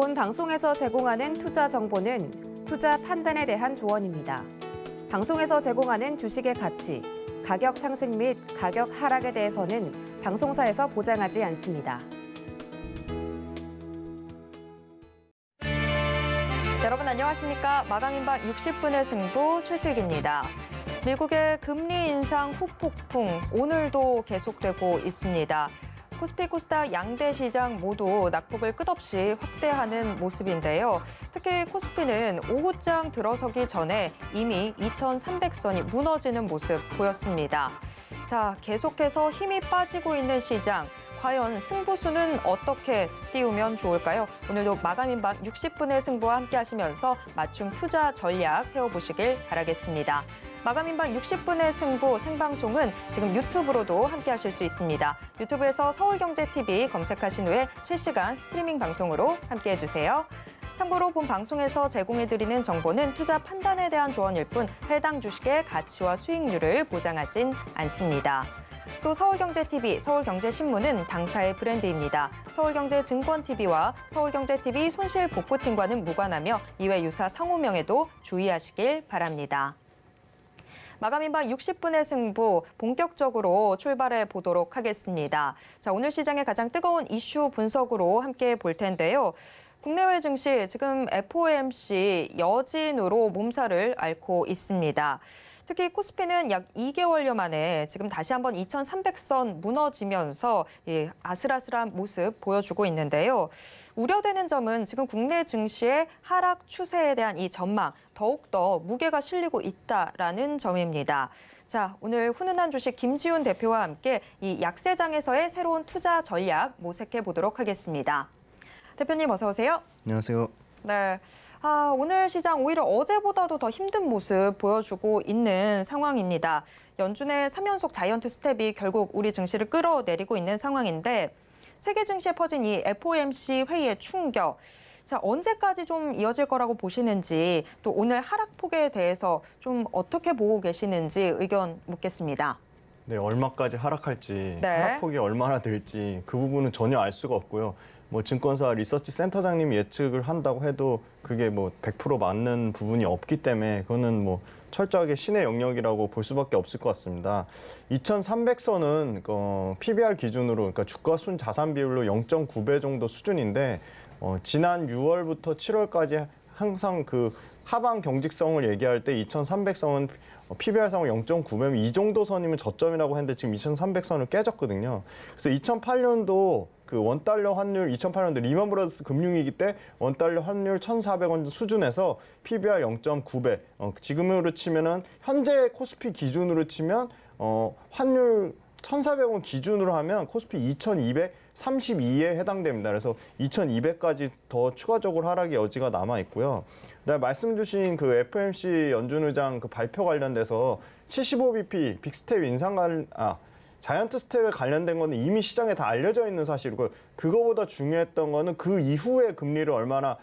본 방송에서 제공하는 투자 정보는 투자 판단에 대한 조언입니다. 방송에서 제공하는 주식의 가치, 가격 상승 및 가격 하락에 대해서는 방송사에서 보장하지 않습니다. 여러분 안녕하십니까? 마감인반 60분의 승부 최슬기입니다. 미국의 금리 인상 후폭풍 오늘도 계속되고 있습니다. 코스피, 코스닥 양대 시장 모두 낙폭을 끝없이 확대하는 모습인데요. 특히 코스피는 오후장 들어서기 전에 이미 2,300선이 무너지는 모습 보였습니다. 자, 계속해서 힘이 빠지고 있는 시장. 과연 승부수는 어떻게 띄우면 좋을까요? 오늘도 마감인반 60분의 승부와 함께 하시면서 맞춤 투자 전략 세워보시길 바라겠습니다. 마감인반 60분의 승부 생방송은 지금 유튜브로도 함께 하실 수 있습니다. 유튜브에서 서울경제TV 검색하신 후에 실시간 스트리밍 방송으로 함께 해주세요. 참고로 본 방송에서 제공해드리는 정보는 투자 판단에 대한 조언일 뿐 해당 주식의 가치와 수익률을 보장하진 않습니다. 또 서울경제TV, 서울경제신문은 당사의 브랜드입니다. 서울경제증권TV와 서울경제TV 손실복구팀과는 무관하며 이외 유사 상호명에도 주의하시길 바랍니다. 마감인반 60분의 승부 본격적으로 출발해 보도록 하겠습니다. 자, 오늘 시장의 가장 뜨거운 이슈 분석으로 함께 볼 텐데요. 국내외 증시 지금 FOMC 여진으로 몸살을 앓고 있습니다. 특히 코스피는 약 2개월여 만에 지금 다시 한번 2,300선 무너지면서 아슬아슬한 모습 보여주고 있는데요. 우려되는 점은 지금 국내 증시의 하락 추세에 대한 이 전망 더욱더 무게가 실리고 있다라는 점입니다. 자, 오늘 훈훈한 주식 김지훈 대표와 함께 이 약세장에서의 새로운 투자 전략 모색해 보도록 하겠습니다. 대표님 어서 오세요. 안녕하세요. 네. 오늘 시장 오히려 어제보다도 더 힘든 모습 보여주고 있는 상황입니다. 연준의 3연속 자이언트 스텝이 결국 우리 증시를 끌어내리고 있는 상황인데 세계 증시에 퍼진 이 FOMC 회의의 충격. 자, 언제까지 좀 이어질 거라고 보시는지 또 오늘 하락폭에 대해서 좀 어떻게 보고 계시는지 의견 묻겠습니다. 네, 얼마까지 하락할지, 네. 하락폭이 얼마나 될지 그 부분은 전혀 알 수가 없고요. 뭐 증권사 리서치 센터장님이 예측을 한다고 해도 그게 뭐 100% 맞는 부분이 없기 때문에 그거는 뭐 철저하게 신의 영역이라고 볼 수밖에 없을 것 같습니다. 2,300선은 PBR 기준으로 그러니까 주가 순 자산 비율로 0.9배 정도 수준인데 지난 6월부터 7월까지 항상 그 하방 경직성을 얘기할 때 2,300선은 PBR상으로 0.9배면 이 정도 선이면 저점이라고 했는데 지금 2,300선을 깨졌거든요. 그래서 2008년도 그 원달러 환율 2008년도 리먼 브라더스 금융위기 때 원달러 환율 1,400원 수준에서 PBR 0.9배. 지금으로 치면은 현재 코스피 기준으로 치면 환율 1,400원 기준으로 하면 코스피 2,232에 해당됩니다. 그래서 2,200까지 더 추가적으로 하락의 여지가 남아 있고요. 그다음에 말씀 주신 그 FOMC 연준 의장 그 발표 관련돼서 75bp 빅스텝 자이언트 스텝에 관련된 거는 이미 시장에 다 알려져 있는 사실이고 그거보다 중요했던 거는 그 이후에 금리를 얼마나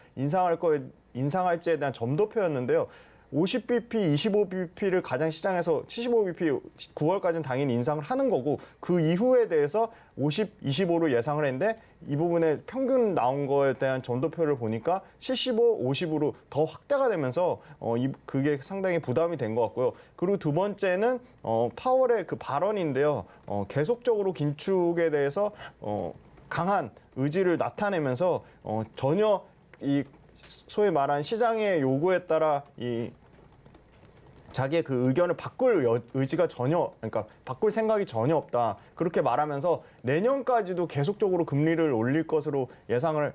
인상할지에 대한 점도표였는데요. 50bp, 25bp를 가장 시장에서 75bp 9월까지는 당연히 인상을 하는 거고 그 이후에 대해서 50, 25로 예상을 했는데 이 부분에 평균 나온 거에 대한 점도표를 보니까 75, 50으로 더 확대가 되면서 그게 상당히 부담이 된 것 같고요. 그리고 두 번째는 파월의 그 발언인데요. 계속적으로 긴축에 대해서 강한 의지를 나타내면서 전혀 이 소위 말한 시장의 요구에 따라 자기의 그 의견을 바꿀 의지가 그러니까 바꿀 생각이 전혀 없다. 그렇게 말하면서 내년까지도 계속적으로 금리를 올릴 것으로 예상을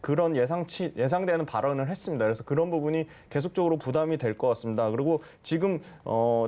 그런 예상되는 발언을 했습니다. 그래서 그런 부분이 계속적으로 부담이 될 것 같습니다. 그리고 지금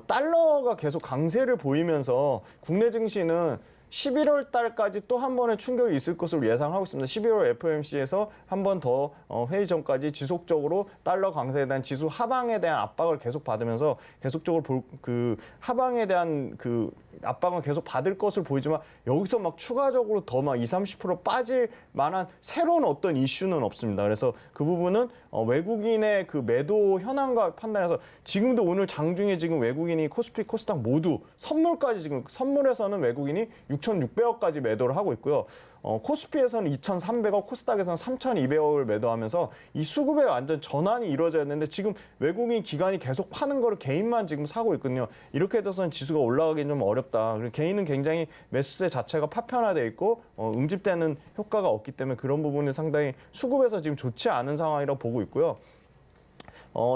달러가 계속 강세를 보이면서 국내 증시는 11월 달까지 또 한 번의 충격이 있을 것으로 예상하고 있습니다. 11월 FOMC에서 한 번 더 회의 전까지 지속적으로 달러 강세에 대한 지수 하방에 대한 압박을 계속 받으면서 계속적으로 그 하방에 대한 그 압박은 계속 받을 것으로 보이지만 여기서 막 추가적으로 더 막 20-30% 빠질 만한 새로운 어떤 이슈는 없습니다. 그래서 그 부분은 외국인의 그 매도 현황과 판단해서 지금도 오늘 장중에 지금 외국인이 코스피, 코스닥 모두 선물까지 지금 선물에서는 외국인이 6,600억까지 매도를 하고 있고요. 코스피에서는 2,300억, 코스닥에서는 3,200억을 매도하면서 이 수급의 완전 전환이 이루어져야 되는데 지금 외국인 기관이 계속 파는 거를 개인만 지금 사고 있거든요. 이렇게 돼서는 지수가 올라가기는 좀 어렵다. 그리고 개인은 굉장히 매수세 자체가 파편화돼 있고 응집되는 효과가 없기 때문에 그런 부분이 상당히 수급에서 지금 좋지 않은 상황이라고 보고 있고요.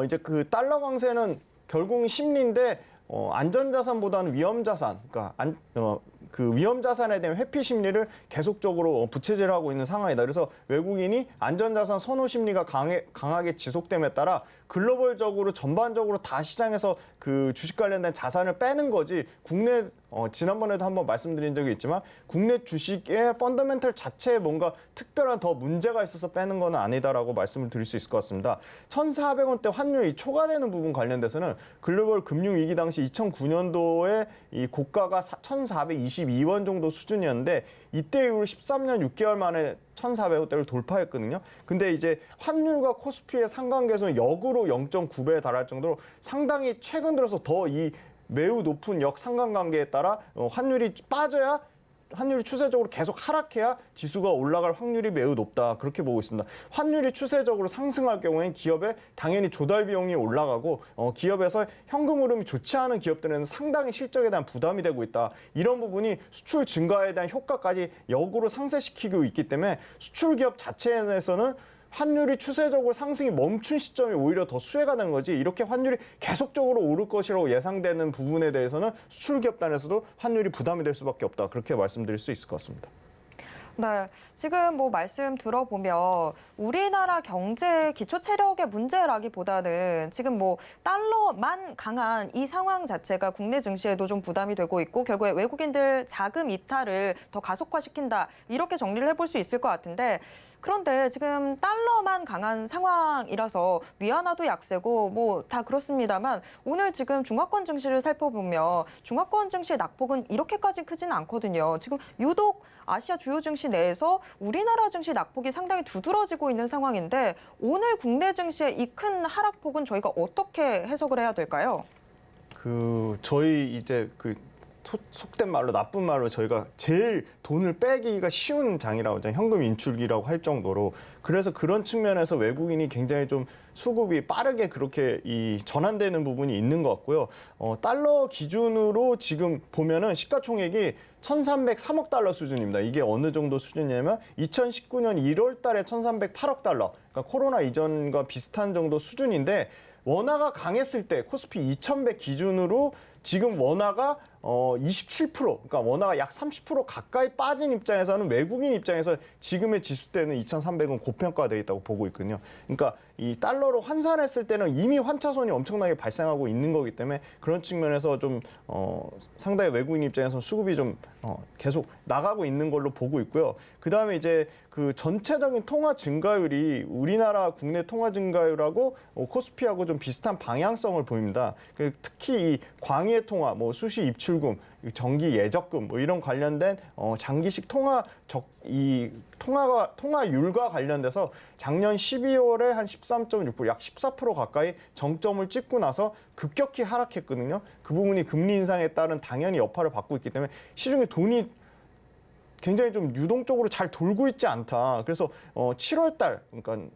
이제 그 달러 강세는 결국은 심리인데 안전자산보다는 위험자산, 그러니까 그 위험자산에 대한 회피 심리를 계속적으로 부채질을 하고 있는 상황이다. 그래서 외국인이 안전자산 선호 심리가 강하게 지속됨에 따라 글로벌적으로 전반적으로 다 시장에서 그 주식 관련된 자산을 빼는 거지 국내 지난번에도 한번 말씀드린 적이 있지만 국내 주식의 펀더멘털 자체에 뭔가 특별한 더 문제가 있어서 빼는 건 아니다라고 말씀을 드릴 수 있을 것 같습니다. 1,400원대 환율이 초과되는 부분 관련돼서는 글로벌 금융위기 당시 2009년도에 이 고가가 1,422원 정도 수준이었는데 이때 이후로 13년 6개월 만에 1,400원대를 돌파했거든요. 근데 이제 환율과 코스피의 상관계수는 역으로 0.9배에 달할 정도로 상당히 최근 들어서 더 이 매우 높은 역상관관계에 따라 환율이 빠져야 환율이 추세적으로 계속 하락해야 지수가 올라갈 확률이 매우 높다. 그렇게 보고 있습니다. 환율이 추세적으로 상승할 경우엔 기업에 당연히 조달 비용이 올라가고 기업에서 현금 흐름이 좋지 않은 기업들에는 상당히 실적에 대한 부담이 되고 있다. 이런 부분이 수출 증가에 대한 효과까지 역으로 상쇄시키고 있기 때문에 수출 기업 자체에서는 환율이 추세적으로 상승이 멈춘 시점이 오히려 더 수혜가 된 거지 이렇게 환율이 계속적으로 오를 것이라고 예상되는 부분에 대해서는 수출기업단에서도 환율이 부담이 될 수밖에 없다. 그렇게 말씀드릴 수 있을 것 같습니다. 네, 지금 뭐 말씀 들어보면 우리나라 경제 기초 체력의 문제라기보다는 지금 뭐 달러만 강한 이 상황 자체가 국내 증시에도 좀 부담이 되고 있고 결국에 외국인들 자금 이탈을 더 가속화시킨다 이렇게 정리를 해볼 수 있을 것 같은데 그런데 지금 달러만 강한 상황이라서 위안화도 약세고 뭐 다 그렇습니다만 오늘 지금 중화권 증시를 살펴보면 중화권 증시의 낙폭은 이렇게까지 크지는 않거든요. 지금 유독 아시아 주요 증시 내에서 우리나라 증시 낙폭이 상당히 두드러지고 있는 상황인데 오늘 국내 증시의 이 큰 하락폭은 저희가 어떻게 해석을 해야 될까요? 저희 이제 속된 말로 나쁜 말로 저희가 제일 돈을 빼기가 쉬운 장이라고 하죠. 현금 인출기라고 할 정도로. 그래서 그런 측면에서 외국인이 굉장히 좀 수급이 빠르게 그렇게 전환되는 부분이 있는 것 같고요. 달러 기준으로 지금 보면은 시가총액이 1,303억 달러 수준입니다. 이게 어느 정도 수준이냐면 2019년 1월 달에 1,308억 달러. 그러니까 코로나 이전과 비슷한 정도 수준인데 원화가 강했을 때 코스피 2,100 기준으로 지금 원화가 27%, 그러니까 원화가 약 30% 가까이 빠진 입장에서는 외국인 입장에서 지금의 지수 때는 2,300은 고평가되어 있다고 보고 있거든요. 그러니까 이 달러로 환산했을 때는 이미 환차손이 엄청나게 발생하고 있는 거기 때문에 그런 측면에서 좀 상당히 외국인 입장에서 수급이 좀 계속 나가고 있는 걸로 보고 있고요. 그다음에 이제 그 전체적인 통화 증가율이 우리나라 국내 통화 증가율하고 코스피하고 좀 비슷한 방향성을 보입니다. 특히 이 광의 통화, 뭐 수시 입출금, 정기 예적금 뭐 이런 관련된 장기식 통화율과 관련돼서 작년 12월에 한 13.6%, 약 14% 가까이 정점을 찍고 나서 급격히 하락했거든요. 그 부분이 금리 인상에 따른 당연히 여파를 받고 있기 때문에 시중에 돈이 굉장히 좀 유동적으로 잘 돌고 있지 않다. 그래서 7월 달, 그러니까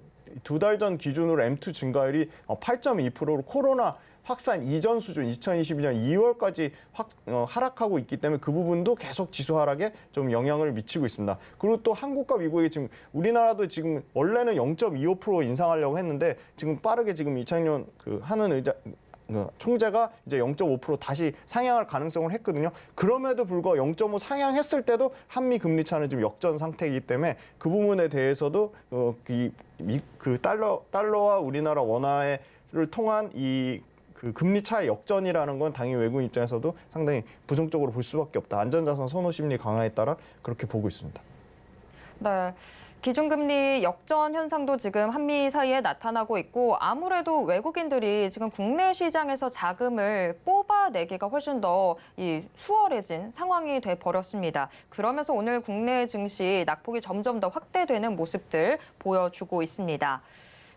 2달 전 기준으로 M2 증가율이 8.2%로 코로나 확산 이전 수준 2022년 2월까지 하락하고 있기 때문에 그 부분도 계속 지수 하락에 좀 영향을 미치고 있습니다. 그리고 또 한국과 미국이 지금 우리나라도 지금 원래는 0.25% 인상하려고 했는데 지금 빠르게 지금 이창용 하는 총재가 이제 0.5% 다시 상향할 가능성을 했거든요. 그럼에도 불구하고 0.5 상향했을 때도 한미 금리 차는 지금 역전 상태이기 때문에 그 부분에 대해서도 달러와 우리나라 원화를 통한 그 금리 차의 역전이라는 건 당연히 외국인 입장에서도 상당히 부정적으로 볼 수밖에 없다. 안전자산 선호 심리 강화에 따라 그렇게 보고 있습니다. 네. 기준금리 역전 현상도 지금 한미 사이에 나타나고 있고 아무래도 외국인들이 지금 국내 시장에서 자금을 뽑아내기가 훨씬 더 수월해진 상황이 돼 버렸습니다. 그러면서 오늘 국내 증시 낙폭이 점점 더 확대되는 모습들 보여주고 있습니다.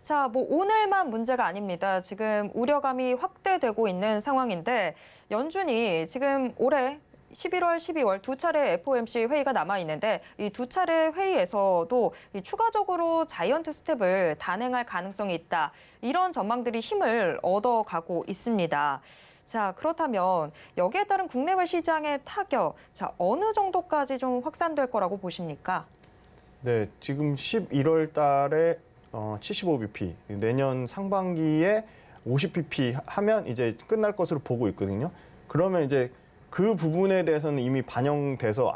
자, 뭐 오늘만 문제가 아닙니다. 지금 우려감이 확대되고 있는 상황인데 연준이 지금 올해 11월, 12월 두 차례 FOMC 회의가 남아 있는데 이 두 차례 회의에서도 추가적으로 자이언트 스텝을 단행할 가능성이 있다. 이런 전망들이 힘을 얻어가고 있습니다. 자, 그렇다면 여기에 따른 국내외 시장의 타격, 자, 어느 정도까지 좀 확산될 거라고 보십니까? 네, 지금 11월 달에 75bp, 내년 상반기에 50bp 하면 이제 끝날 것으로 보고 있거든요. 그러면 이제 그 부분에 대해서는 이미 반영돼서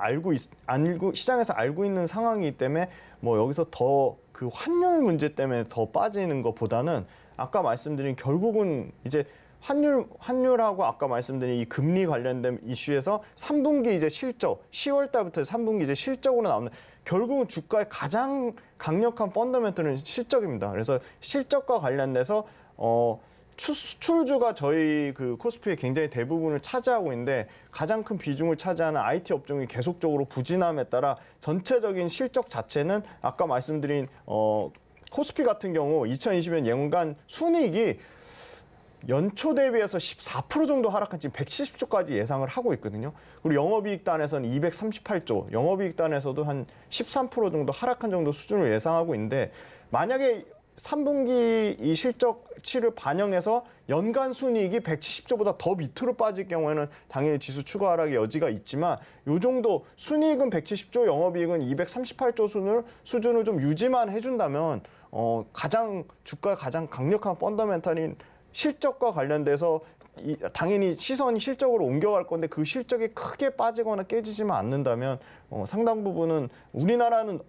시장에서 알고 있는 상황이기 때문에 뭐 여기서 더 그 환율 문제 때문에 더 빠지는 것보다는 아까 말씀드린 결국은 이제 환율하고 아까 말씀드린 이 금리 관련된 이슈에서 3분기 이제 실적, 10월 달부터 3분기 이제 실적으로 나오는 결국은 주가의 가장 강력한 펀더멘털은 실적입니다. 그래서 실적과 관련돼서 수출주가 저희 그 코스피의 굉장히 대부분을 차지하고 있는데 가장 큰 비중을 차지하는 IT 업종이 계속적으로 부진함에 따라 전체적인 실적 자체는 아까 말씀드린 코스피 같은 경우 2020년 연간 순이익이 연초 대비해서 14% 정도 하락한 지금 170조까지 예상을 하고 있거든요. 그리고 영업이익단에서는 238조, 영업이익단에서도 한 13% 정도 하락한 정도 수준을 예상하고 있는데 만약에 3분기 이 실적치를 반영해서 연간 순이익이 170조보다 더 밑으로 빠질 경우에는 당연히 지수 추가 하락의 여지가 있지만 이 정도 순이익은 170조, 영업이익은 238조 수준을 좀 유지만 해준다면 주가의 가장 강력한 펀더멘탈인 실적과 관련돼서 당연히 시선이 실적으로 옮겨갈 건데 그 실적이 크게 빠지거나 깨지지만 않는다면 상당 부분은 우리나라는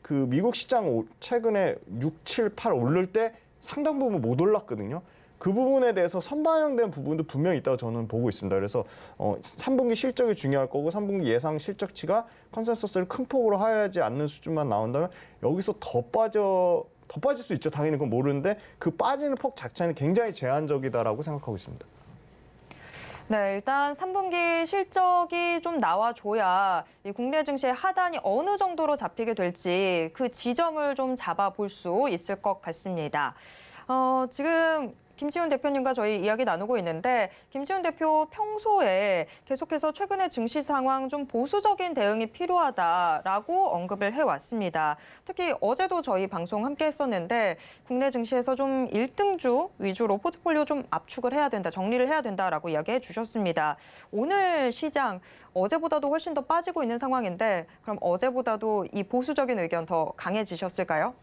그 미국 시장 최근에 6, 7, 8 오를 때 상당 부분 못 올랐거든요. 그 부분에 대해서 선반영된 부분도 분명히 있다고 저는 보고 있습니다. 그래서 3분기 실적이 중요할 거고 3분기 예상 실적치가 컨센서스를 큰 폭으로 하야하지 않는 수준만 나온다면 여기서 더 빠질 수 있죠. 당연히 그건 모르는데 그 빠지는 폭 자체는 굉장히 제한적이다라고 생각하고 있습니다. 네, 일단 3분기 실적이 좀 나와줘야 이 국내 증시의 하단이 어느 정도로 잡히게 될지 그 지점을 좀 잡아볼 수 있을 것 같습니다. 지금 김치훈 대표님과 저희 이야기 나누고 있는데 김치훈 대표 평소에 계속해서 최근의 증시 상황 좀 보수적인 대응이 필요하다라고 언급을 해왔습니다. 특히 어제도 저희 방송 함께 했었는데 국내 증시에서 좀 1등주 위주로 포트폴리오 좀 압축을 해야 된다, 정리를 해야 된다라고 이야기해 주셨습니다. 오늘 시장 어제보다도 훨씬 더 빠지고 있는 상황인데 그럼 어제보다도 이 보수적인 의견 더 강해지셨을까요?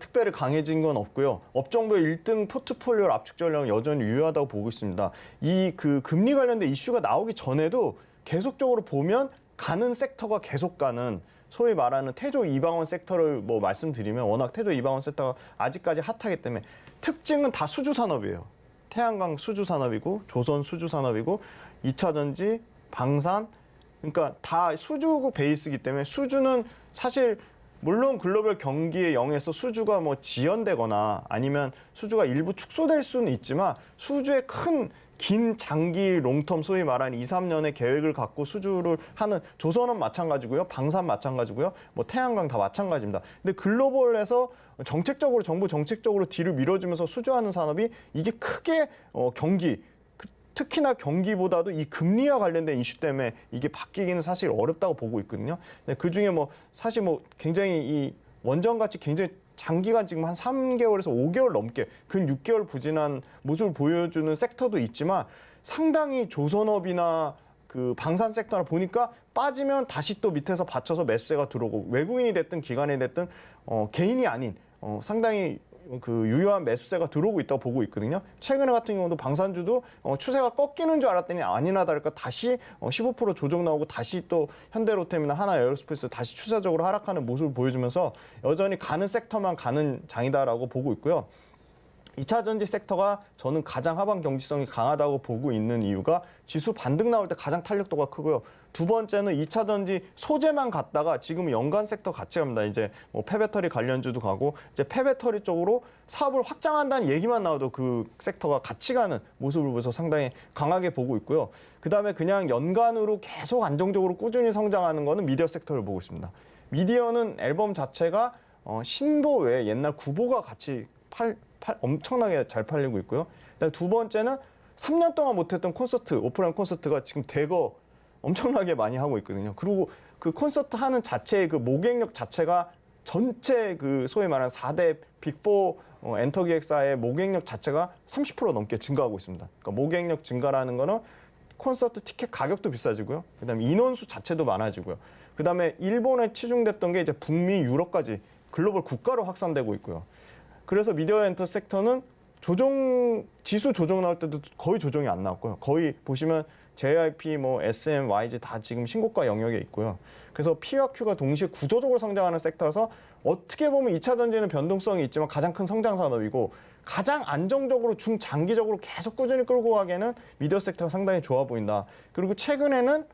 특별히 강해진 건 없고요. 업종별 1등 포트폴리오 압축 전략은 여전히 유효하다고 보고 있습니다. 이 그 금리 관련된 이슈가 나오기 전에도 계속적으로 보면 가는 섹터가 계속 가는 소위 말하는 태조 이방원 섹터를 뭐 말씀드리면 워낙 태조 이방원 섹터가 아직까지 핫하기 때문에 특징은 다 수주 산업이에요. 태양광 수주 산업이고 조선 수주 산업이고 2차 전지, 방산 그러니까 다 수주 베이스이기 때문에 수주는 사실 물론 글로벌 경기에 영해서 수주가 뭐 지연되거나 아니면 수주가 일부 축소될 수는 있지만 수주의 긴 장기 롱텀 소위 말하는 2, 3년의 계획을 갖고 수주를 하는 조선은 마찬가지고요. 방산 마찬가지고요. 뭐 태양광 다 마찬가지입니다. 근데 글로벌에서 정부 정책적으로 뒤를 밀어주면서 수주하는 산업이 이게 크게 특히나 경기보다도 이 금리와 관련된 이슈 때문에 이게 바뀌기는 사실 어렵다고 보고 있거든요. 그 중에 사실 굉장히 이 원전같이 굉장히 장기간 지금 한 3개월에서 5개월 넘게 근 6개월 부진한 모습을 보여주는 섹터도 있지만 상당히 조선업이나 그 방산 섹터를 보니까 빠지면 다시 또 밑에서 받쳐서 매수세가 들어오고 외국인이 됐든 기관이 됐든 개인이 아닌 상당히 그 유효한 매수세가 들어오고 있다고 보고 있거든요. 최근에 같은 경우도 방산주도 추세가 꺾이는 줄 알았더니 아니나 다를까 다시 15% 조정 나오고 다시 또 현대로템이나 하나에어로스페이스 다시 추세적으로 하락하는 모습을 보여주면서 여전히 가는 섹터만 가는 장이다라고 보고 있고요. 2차 전지 섹터가 저는 가장 하방 경직성이 강하다고 보고 있는 이유가 지수 반등 나올 때 가장 탄력도가 크고요. 두 번째는 2차 전지 소재만 갔다가 지금 연관 섹터 같이 갑니다. 이제 뭐 폐배터리 관련주도 가고 이제 폐배터리 쪽으로 사업을 확장한다는 얘기만 나와도 그 섹터가 같이 가는 모습을 보여서 상당히 강하게 보고 있고요. 그다음에 그냥 연간으로 계속 안정적으로 꾸준히 성장하는 거는 미디어 섹터를 보고 있습니다. 미디어는 앨범 자체가 신보 외에 옛날 구보가 같이 엄청나게 잘 팔리고 있고요. 그다음에 두 번째는 3년 동안 못했던 콘서트, 오프라인 콘서트가 지금 대거 엄청나게 많이 하고 있거든요. 그리고 그 콘서트 하는 자체의 그 모객력 자체가 전체 그 소위 말하는 4대 빅4 엔터기획사의 모객력 자체가 30% 넘게 증가하고 있습니다. 그러니까 모객력 증가라는 거는 콘서트 티켓 가격도 비싸지고요. 그다음에 인원수 자체도 많아지고요. 그다음에 일본에 치중됐던 게 이제 북미, 유럽까지 글로벌 국가로 확산되고 있고요. 그래서 미디어 엔터 섹터는 지수 조정 나올 때도 거의 조정이 안 나왔고요. 거의 보시면 JYP, 뭐 SM, YG 다 지금 신고가 영역에 있고요. 그래서 P와 Q가 동시에 구조적으로 성장하는 섹터라서 어떻게 보면 2차 전지는 변동성이 있지만 가장 큰 성장 산업이고 가장 안정적으로 중장기적으로 계속 꾸준히 끌고 가기에는 미디어 섹터가 상당히 좋아 보인다. 그리고 최근에는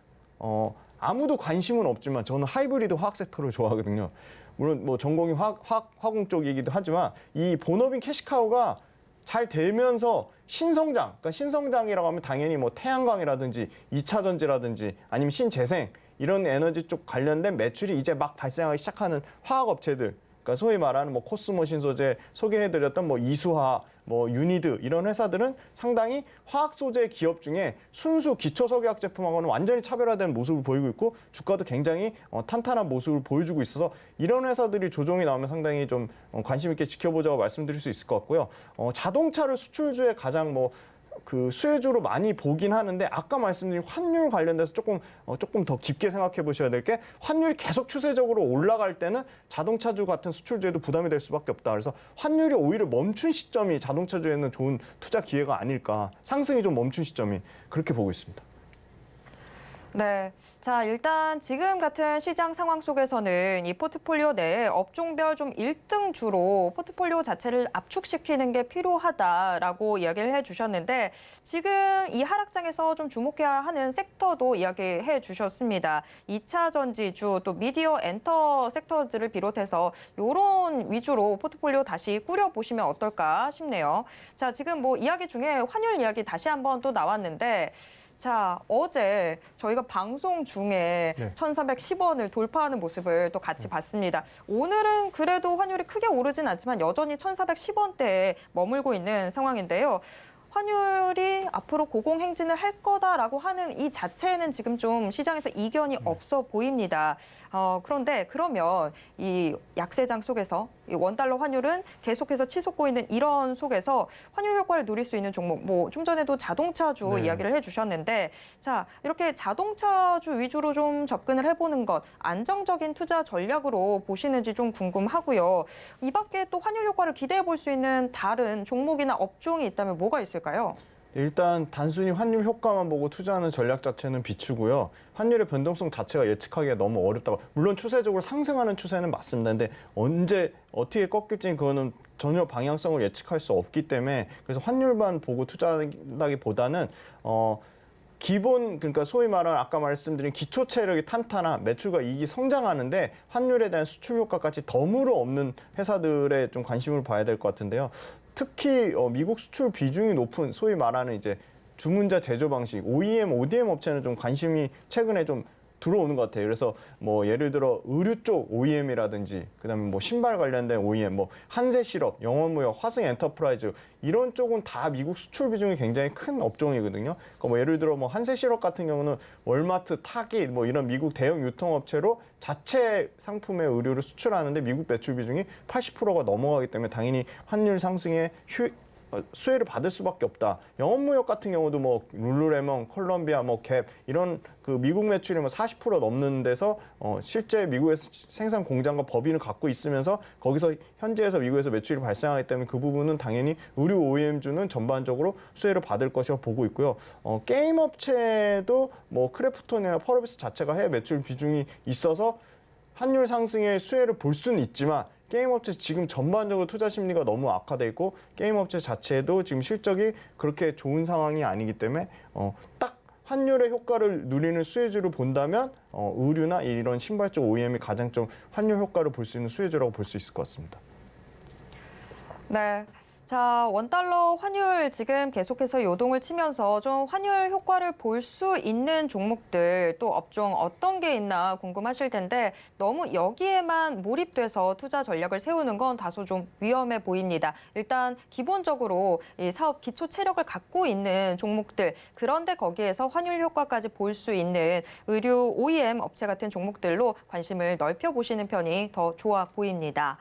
아무도 관심은 없지만 저는 하이브리드 화학 섹터를 좋아하거든요. 물론 뭐 전공이 화공 쪽이기도 하지만 이 본업인 캐시카우가 잘 되면서 신성장, 그러니까 신성장이라고 하면 당연히 뭐 태양광이라든지 2차 전지라든지 아니면 신재생 이런 에너지 쪽 관련된 매출이 이제 막 발생하기 시작하는 화학 업체들, 그러니까 소위 말하는 뭐 코스모 신소재 소개해드렸던 뭐 이수화, 뭐 유니드 이런 회사들은 상당히 화학 소재 기업 중에 순수 기초 석유화학 제품하고는 완전히 차별화된 모습을 보이고 있고 주가도 굉장히 탄탄한 모습을 보여주고 있어서 이런 회사들이 조정이 나오면 상당히 좀 관심 있게 지켜보자고 말씀드릴 수 있을 것 같고요. 자동차를 수출주에 가장 그 수혜주로 많이 보긴 하는데 아까 말씀드린 환율 관련돼서 조금 더 깊게 생각해 보셔야 될 게 환율이 계속 추세적으로 올라갈 때는 자동차주 같은 수출주에도 부담이 될 수밖에 없다. 그래서 환율이 오히려 멈춘 시점이 자동차주에는 좋은 투자 기회가 아닐까. 상승이 좀 멈춘 시점이 그렇게 보고 있습니다. 네. 자, 일단 지금 같은 시장 상황 속에서는 이 포트폴리오 내에 업종별 좀 1등주로 포트폴리오 자체를 압축시키는 게 필요하다라고 이야기를 해주셨는데 지금 이 하락장에서 좀 주목해야 하는 섹터도 이야기해 주셨습니다. 2차 전지주 또 미디어 엔터 섹터들을 비롯해서 이런 위주로 포트폴리오 다시 꾸려보시면 어떨까 싶네요. 자, 지금 뭐 이야기 중에 환율 이야기 다시 한번 또 나왔는데 자, 어제 저희가 방송 중에 1,410원을 돌파하는 모습을 또 같이 봤습니다. 오늘은 그래도 환율이 크게 오르진 않지만 여전히 1,410원대에 머물고 있는 상황인데요. 환율이 앞으로 고공행진을 할 거다라고 하는 이 자체는 지금 좀 시장에서 이견이 없어 보입니다. 그런데 그러면 이 약세장 속에서 이 원달러 환율은 계속해서 치솟고 있는 이런 속에서 환율 효과를 누릴 수 있는 종목, 뭐 좀 전에도 자동차주 이야기를 해주셨는데 자 이렇게 자동차주 위주로 좀 접근을 해보는 것 안정적인 투자 전략으로 보시는지 좀 궁금하고요. 이 밖에 또 환율 효과를 기대해 볼 수 있는 다른 종목이나 업종이 있다면 뭐가 있을까요? 일단 단순히 환율 효과만 보고 투자하는 전략 자체는 비추고요. 환율의 변동성 자체가 예측하기가 너무 어렵다고. 물론 추세적으로 상승하는 추세는 맞습니다. 근데 언제 어떻게 꺾일지 그거는 전혀 방향성을 예측할 수 없기 때문에 그래서 환율만 보고 투자하기보다는 기본 그러니까 소위 말하는 아까 말씀드린 기초 체력이 탄탄한 매출과 이익이 성장하는데 환율에 대한 수출 효과까지 덤으로 없는 회사들에 좀 관심을 봐야 될 것 같은데요. 특히 미국 수출 비중이 높은 소위 말하는 이제 주문자 제조 방식 OEM, ODM 업체는 좀 관심이 최근에 좀 들어오는 것 같아요. 그래서 뭐 예를 들어 의류 쪽 OEM이라든지 그다음에 뭐 신발 관련된 OEM, 뭐 한세실업, 영원무역, 화승엔터프라이즈 이런 쪽은 다 미국 수출 비중이 굉장히 큰 업종이거든요. 그러니까 뭐 예를 들어 뭐 한세실업 같은 경우는 월마트, 타깃 뭐 이런 미국 대형 유통업체로 자체 상품의 의류를 수출하는데 미국 매출 비중이 80%가 넘어가기 때문에 당연히 환율 상승에 수혜를 받을 수밖에 없다. 영업무역 같은 경우도 뭐 룰루레몬, 콜롬비아, 뭐 갭 이런 그 미국 매출이 뭐 40% 넘는 데서 실제 미국에서 생산 공장과 법인을 갖고 있으면서 거기서 현지에서 미국에서 매출이 발생하기 때문에 그 부분은 당연히 의류 OEM주는 전반적으로 수혜를 받을 것이라고 보고 있고요. 게임 업체도 뭐 크래프톤이나 펄어비스 자체가 해외 매출 비중이 있어서 환율 상승의 수혜를 볼 수는 있지만 게임업체 지금 전반적으로 투자 심리가 너무 악화돼 있고 게임업체 자체도 지금 실적이 그렇게 좋은 상황이 아니기 때문에 딱 환율의 효과를 누리는 수혜주를 본다면 의류나 이런 신발 쪽 OEM이 가장 좀 환율 효과를 볼 수 있는 수혜주라고 볼 수 있을 것 같습니다. 네. 자, 원달러 환율 지금 계속해서 요동을 치면서 좀 환율 효과를 볼 수 있는 종목들 또 업종 어떤 게 있나 궁금하실 텐데 너무 여기에만 몰입돼서 투자 전략을 세우는 건 다소 좀 위험해 보입니다. 일단 기본적으로 이 사업 기초 체력을 갖고 있는 종목들 그런데 거기에서 환율 효과까지 볼 수 있는 의류 OEM 업체 같은 종목들로 관심을 넓혀 보시는 편이 더 좋아 보입니다.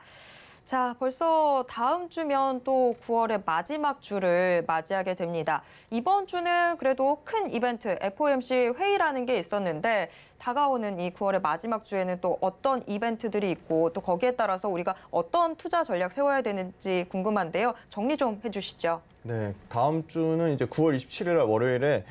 자, 벌써 다음 주면 또 9월의 마지막 주를 맞이하게 됩니다. 이번 주는 그래도 큰 이벤트 FOMC 회의라는 게 있었는데 다가오는 이 9월의 마지막 주에는 또 어떤 이벤트들이 있고 또 거기에 따라서 우리가 어떤 투자 전략 세워야 되는지 궁금한데요. 정리 좀 해주시죠. 네, 다음 주는 이제 9월 27일 월요일에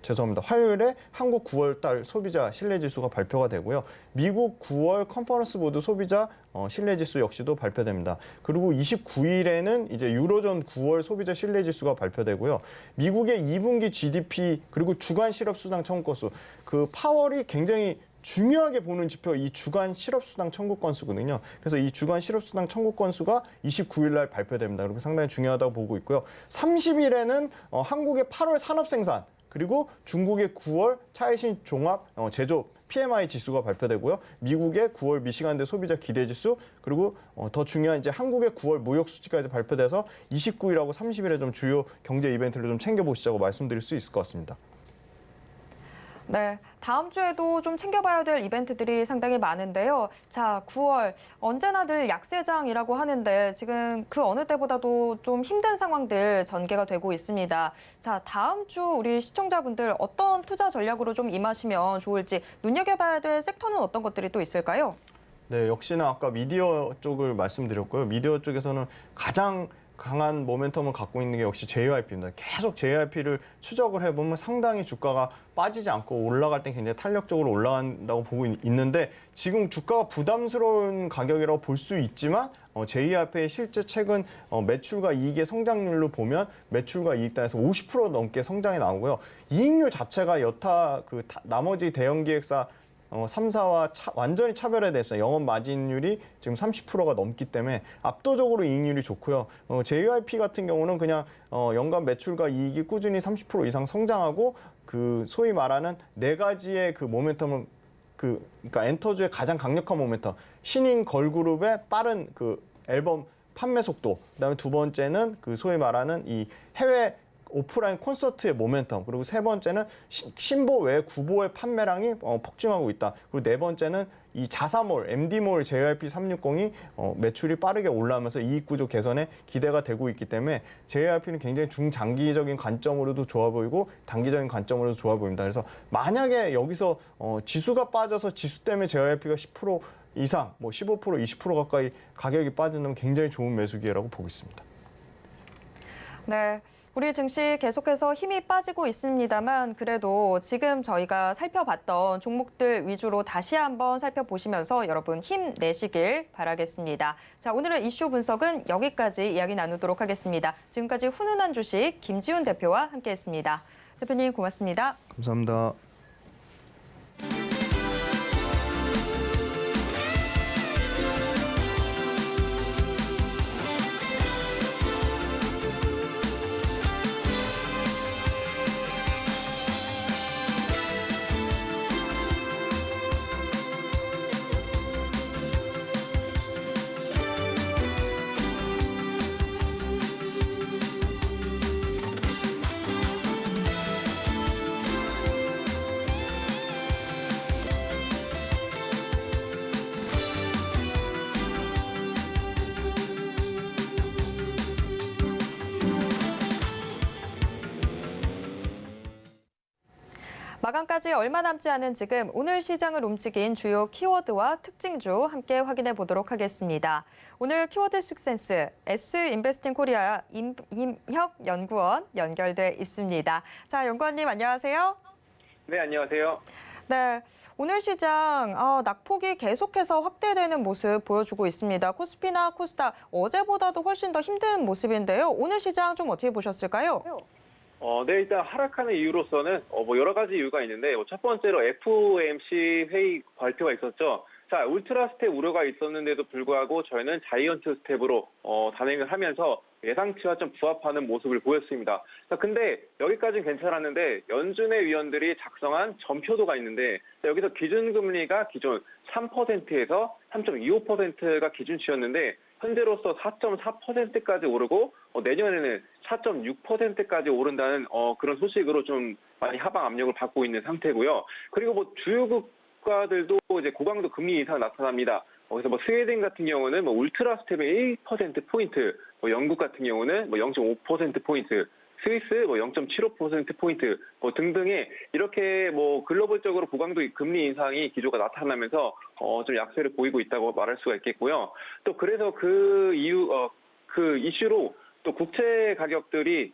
죄송합니다. 화요일에 한국 9월 달 소비자 신뢰 지수가 발표가 되고요. 미국 9월 컨퍼런스 보드 소비자 신뢰 지수 역시도 발표됩니다. 그리고 29일에는 이제 유로존 9월 소비자 신뢰 지수가 발표되고요. 미국의 2분기 GDP 그리고 주간 실업 수당 청구 건수 그 파월이 굉장히 중요하게 보는 지표 이 주간 실업수당 청구 건수거든요. 그래서 이 주간 실업수당 청구 건수가 29일 날 발표됩니다. 그리고 상당히 중요하다고 보고 있고요. 30일에는 한국의 8월 산업생산 그리고 중국의 9월 차이신 종합 제조 PMI 지수가 발표되고요. 미국의 9월 미시간대 소비자 기대지수 그리고 더 중요한 이제 한국의 9월 무역 수지까지 발표돼서 29일하고 30일에 좀 주요 경제 이벤트를 좀 챙겨보시자고 말씀드릴 수 있을 것 같습니다. 네, 다음 주에도 좀 챙겨봐야 될 이벤트들이 상당히 많은데요. 자, 9월 언제나 늘 약세장이라고 하는데 지금 그 어느 때보다도 좀 힘든 상황들 전개가 되고 있습니다. 자, 다음 주 우리 시청자분들 어떤 투자 전략으로 좀 임하시면 좋을지 눈여겨봐야 될 섹터는 어떤 것들이 또 있을까요? 네, 역시나 아까 미디어 쪽을 말씀드렸고요. 미디어 쪽에서는 가장 강한 모멘텀을 갖고 있는 게 역시 JYP입니다. 계속 JYP를 추적을 해보면 상당히 주가가 빠지지 않고 올라갈 때 굉장히 탄력적으로 올라간다고 보고 있는데 지금 주가가 부담스러운 가격이라고 볼 수 있지만 JYP의 실제 최근 매출과 이익의 성장률로 보면 매출과 이익 단에서 50% 넘게 성장이 나오고요. 이익률 자체가 여타 나머지 대형 기획사 3사와 완전히 차별화돼 있어요. 영업 마진율이 지금 30%가 넘기 때문에 압도적으로 이익률이 좋고요. JYP 같은 경우는 그냥 연간 매출과 이익이 꾸준히 30% 이상 성장하고 그 소위 말하는 네 가지의 그 모멘텀을 그러니까 엔터주의 가장 강력한 모멘텀, 신인 걸그룹의 빠른 그 앨범 판매 속도, 그다음에 두 번째는 그 소위 말하는 이 해외 오프라인 콘서트의 모멘텀, 그리고 세 번째는 신보 외 구보의 판매량이 폭증하고 있다. 그리고 네 번째는 이 자사몰, MD몰 JYP 360이 매출이 빠르게 올라오면서 이익 구조 개선에 기대가 되고 있기 때문에 JYP는 굉장히 중장기적인 관점으로도 좋아 보이고 단기적인 관점으로도 좋아 보입니다. 그래서 만약에 여기서 지수가 빠져서 지수 때문에 JYP가 10% 이상, 뭐 15%, 20% 가까이 가격이 빠지면 굉장히 좋은 매수 기회라고 보고 있습니다. 네. 우리 증시 계속해서 힘이 빠지고 있습니다만 그래도 지금 저희가 살펴봤던 종목들 위주로 다시 한번 살펴보시면서 여러분 힘내시길 바라겠습니다. 자, 오늘의 이슈 분석은 여기까지 이야기 나누도록 하겠습니다. 지금까지 훈훈한 주식 김지훈 대표와 함께했습니다. 대표님 고맙습니다. 감사합니다. 마감까지 얼마 남지 않은 지금 오늘 시장을 움직인 주요 키워드와 특징주 함께 확인해 보도록 하겠습니다. 오늘 키워드 식센스 S인베스팅 코리아 임혁 연구원 연결돼 있습니다. 자, 연구원님 안녕하세요. 네, 안녕하세요. 네, 오늘 시장 낙폭이 계속해서 확대되는 모습 보여주고 있습니다. 코스피나 코스닥 어제보다도 훨씬 더 힘든 모습인데요. 오늘 시장 좀 어떻게 보셨을까요? 네, 일단 하락하는 이유로서는 뭐 여러 가지 이유가 있는데 첫 번째로 FOMC 회의 발표가 있었죠. 자, 울트라 스텝 우려가 있었는데도 불구하고 저희는 자이언트 스텝으로 단행을 하면서 예상치와 좀 부합하는 모습을 보였습니다. 자, 근데 여기까지는 괜찮았는데 연준의 위원들이 작성한 전표도가 있는데 여기서 기준금리가 기존 3%에서 3.25%가 기준치였는데 현재로서 4.4%까지 오르고 내년에는 4.6%까지 오른다는 그런 소식으로 좀 많이 하방 압력을 받고 있는 상태고요. 그리고 뭐 주요 국가들도 이제 고강도 금리 인상 나타납니다. 그래서 뭐 스웨덴 같은 경우는 뭐 울트라 스텝의 1%포인트, 뭐 영국 같은 경우는 뭐 0.5%포인트, 스위스 뭐 0.75%포인트 뭐 등등의 이렇게 뭐 글로벌적으로 고강도 금리 인상이 기조가 나타나면서 좀 약세를 보이고 있다고 말할 수가 있겠고요. 또 그래서 그 이슈로 또 국채 가격들이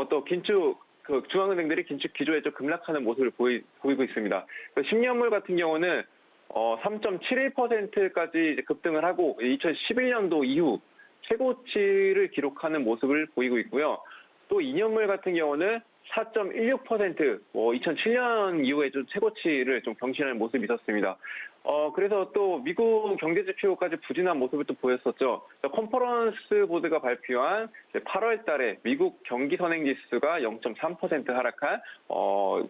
또 그 중앙은행들이 긴축 기조에 좀 급락하는 모습을 보이고 있습니다. 10년물 같은 경우는 3.71%까지 급등을 하고 2011년도 이후 최고치를 기록하는 모습을 보이고 있고요. 또 2년물 같은 경우는 4.16%, 2007년 이후에 좀 최고치를 좀 경신하는 모습이 있었습니다. 그래서 또 미국 경제 지표까지 부진한 모습을 또 보였었죠. 컨퍼런스 보드가 발표한 8월 달에 미국 경기 선행 지수가 0.3% 하락한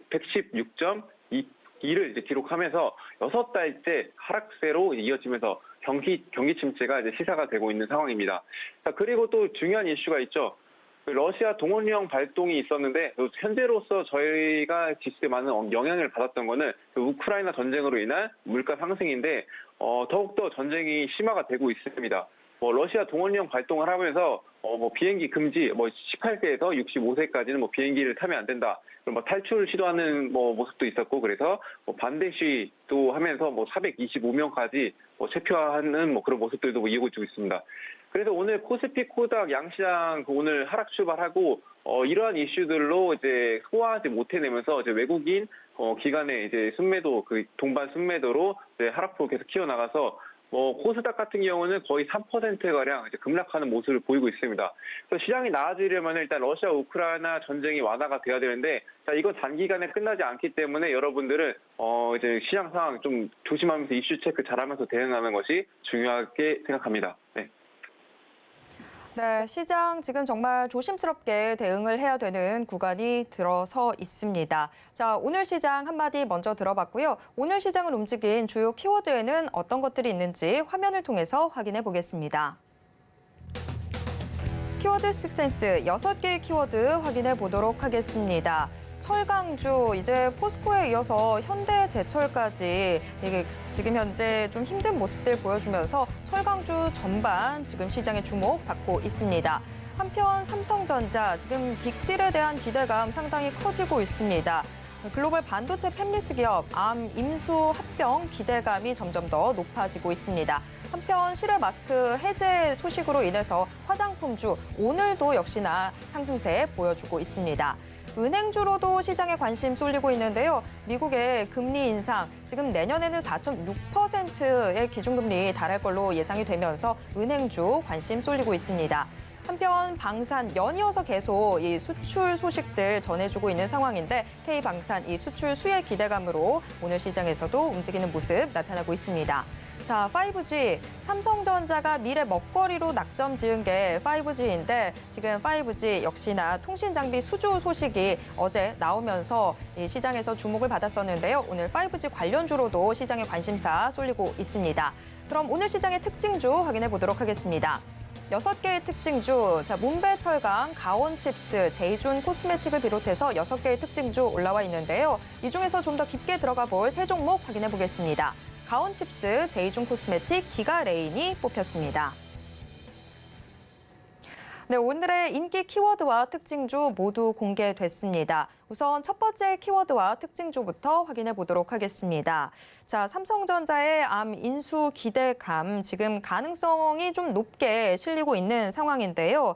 116.2를 이제 기록하면서 6달째 하락세로 이어지면서 경기 침체가 이제 시사가 되고 있는 상황입니다. 자, 그리고 또 중요한 이슈가 있죠. 러시아 동원령 발동이 있었는데 현재로서 저희가 지수에 많은 영향을 받았던 거는 우크라이나 전쟁으로 인한 물가 상승인데 더욱더 전쟁이 심화가 되고 있습니다. 러시아 동원령 발동을 하면서 비행기 금지, 18세에서 65세까지는 비행기를 타면 안 된다. 그럼 탈출 시도하는 모습도 있었고 그래서 반대 시위도 하면서 425명까지 체포하는 그런 모습들도 이어지고 있습니다. 그래서 오늘 코스피 코스닥 양시장 오늘 하락 출발하고 이러한 이슈들로 이제 소화하지 못해내면서 이제 외국인 기관의 이제 순매도 그 동반 순매도로 이제 하락폭을 계속 키워나가서 코스닥 같은 경우는 거의 3%가량 이제 급락하는 모습을 보이고 있습니다. 그래서 시장이 나아지려면 일단 러시아 우크라이나 전쟁이 완화가 돼야 되는데 자, 이건 단기간에 끝나지 않기 때문에 여러분들은 이제 시장 상황 좀 조심하면서 이슈 체크 잘하면서 대응하는 것이 중요하게 생각합니다. 네. 네, 시장 지금 정말 조심스럽게 대응을 해야 되는 구간이 들어서 있습니다. 자, 오늘 시장 한마디 먼저 들어봤고요. 오늘 시장을 움직인 주요 키워드에는 어떤 것들이 있는지 화면을 통해서 확인해 보겠습니다. 키워드 식센스 6개의 키워드 확인해 보도록 하겠습니다. 철강주, 이제 포스코에 이어서 현대제철까지 이게 지금 현재 좀 힘든 모습들 보여주면서 철강주 전반 지금 시장에 주목받고 있습니다. 한편 삼성전자 지금 빅딜에 대한 기대감 상당히 커지고 있습니다. 글로벌 반도체 팹리스 기업 암 임수 합병 기대감이 점점 더 높아지고 있습니다. 한편 실외 마스크 해제 소식으로 인해서 화장품주 오늘도 역시나 상승세 보여주고 있습니다. 은행주로도 시장에 관심 쏠리고 있는데요. 미국의 금리 인상, 지금 내년에는 4.6%의 기준금리 달할 걸로 예상이 되면서 은행주 관심 쏠리고 있습니다. 한편 방산 연이어서 계속 이 수출 소식들 전해주고 있는 상황인데 K방산 이 수출 수혜 기대감으로 오늘 시장에서도 움직이는 모습 나타나고 있습니다. 자, 5G. 삼성전자가 미래 먹거리로 낙점 지은 게 5G인데 지금 5G 역시나 통신 장비 수주 소식이 어제 나오면서 이 시장에서 주목을 받았었는데요. 오늘 5G 관련주로도 시장의 관심사 쏠리고 있습니다. 그럼 오늘 시장의 특징주 확인해 보도록 하겠습니다. 6개의 특징주, 자, 문배철강, 가온칩스, 제이준 코스메틱을 비롯해서 6개의 특징주 올라와 있는데요. 이 중에서 좀 더 깊게 들어가 볼 세 종목 확인해 보겠습니다. 가온칩스, 제이준 코스메틱, 기가레인이 뽑혔습니다. 네, 오늘의 인기 키워드와 특징주 모두 공개됐습니다. 우선 첫 번째 키워드와 특징주부터 확인해 보도록 하겠습니다. 자, 삼성전자의 암 인수 기대감, 지금 가능성이 좀 높게 실리고 있는 상황인데요.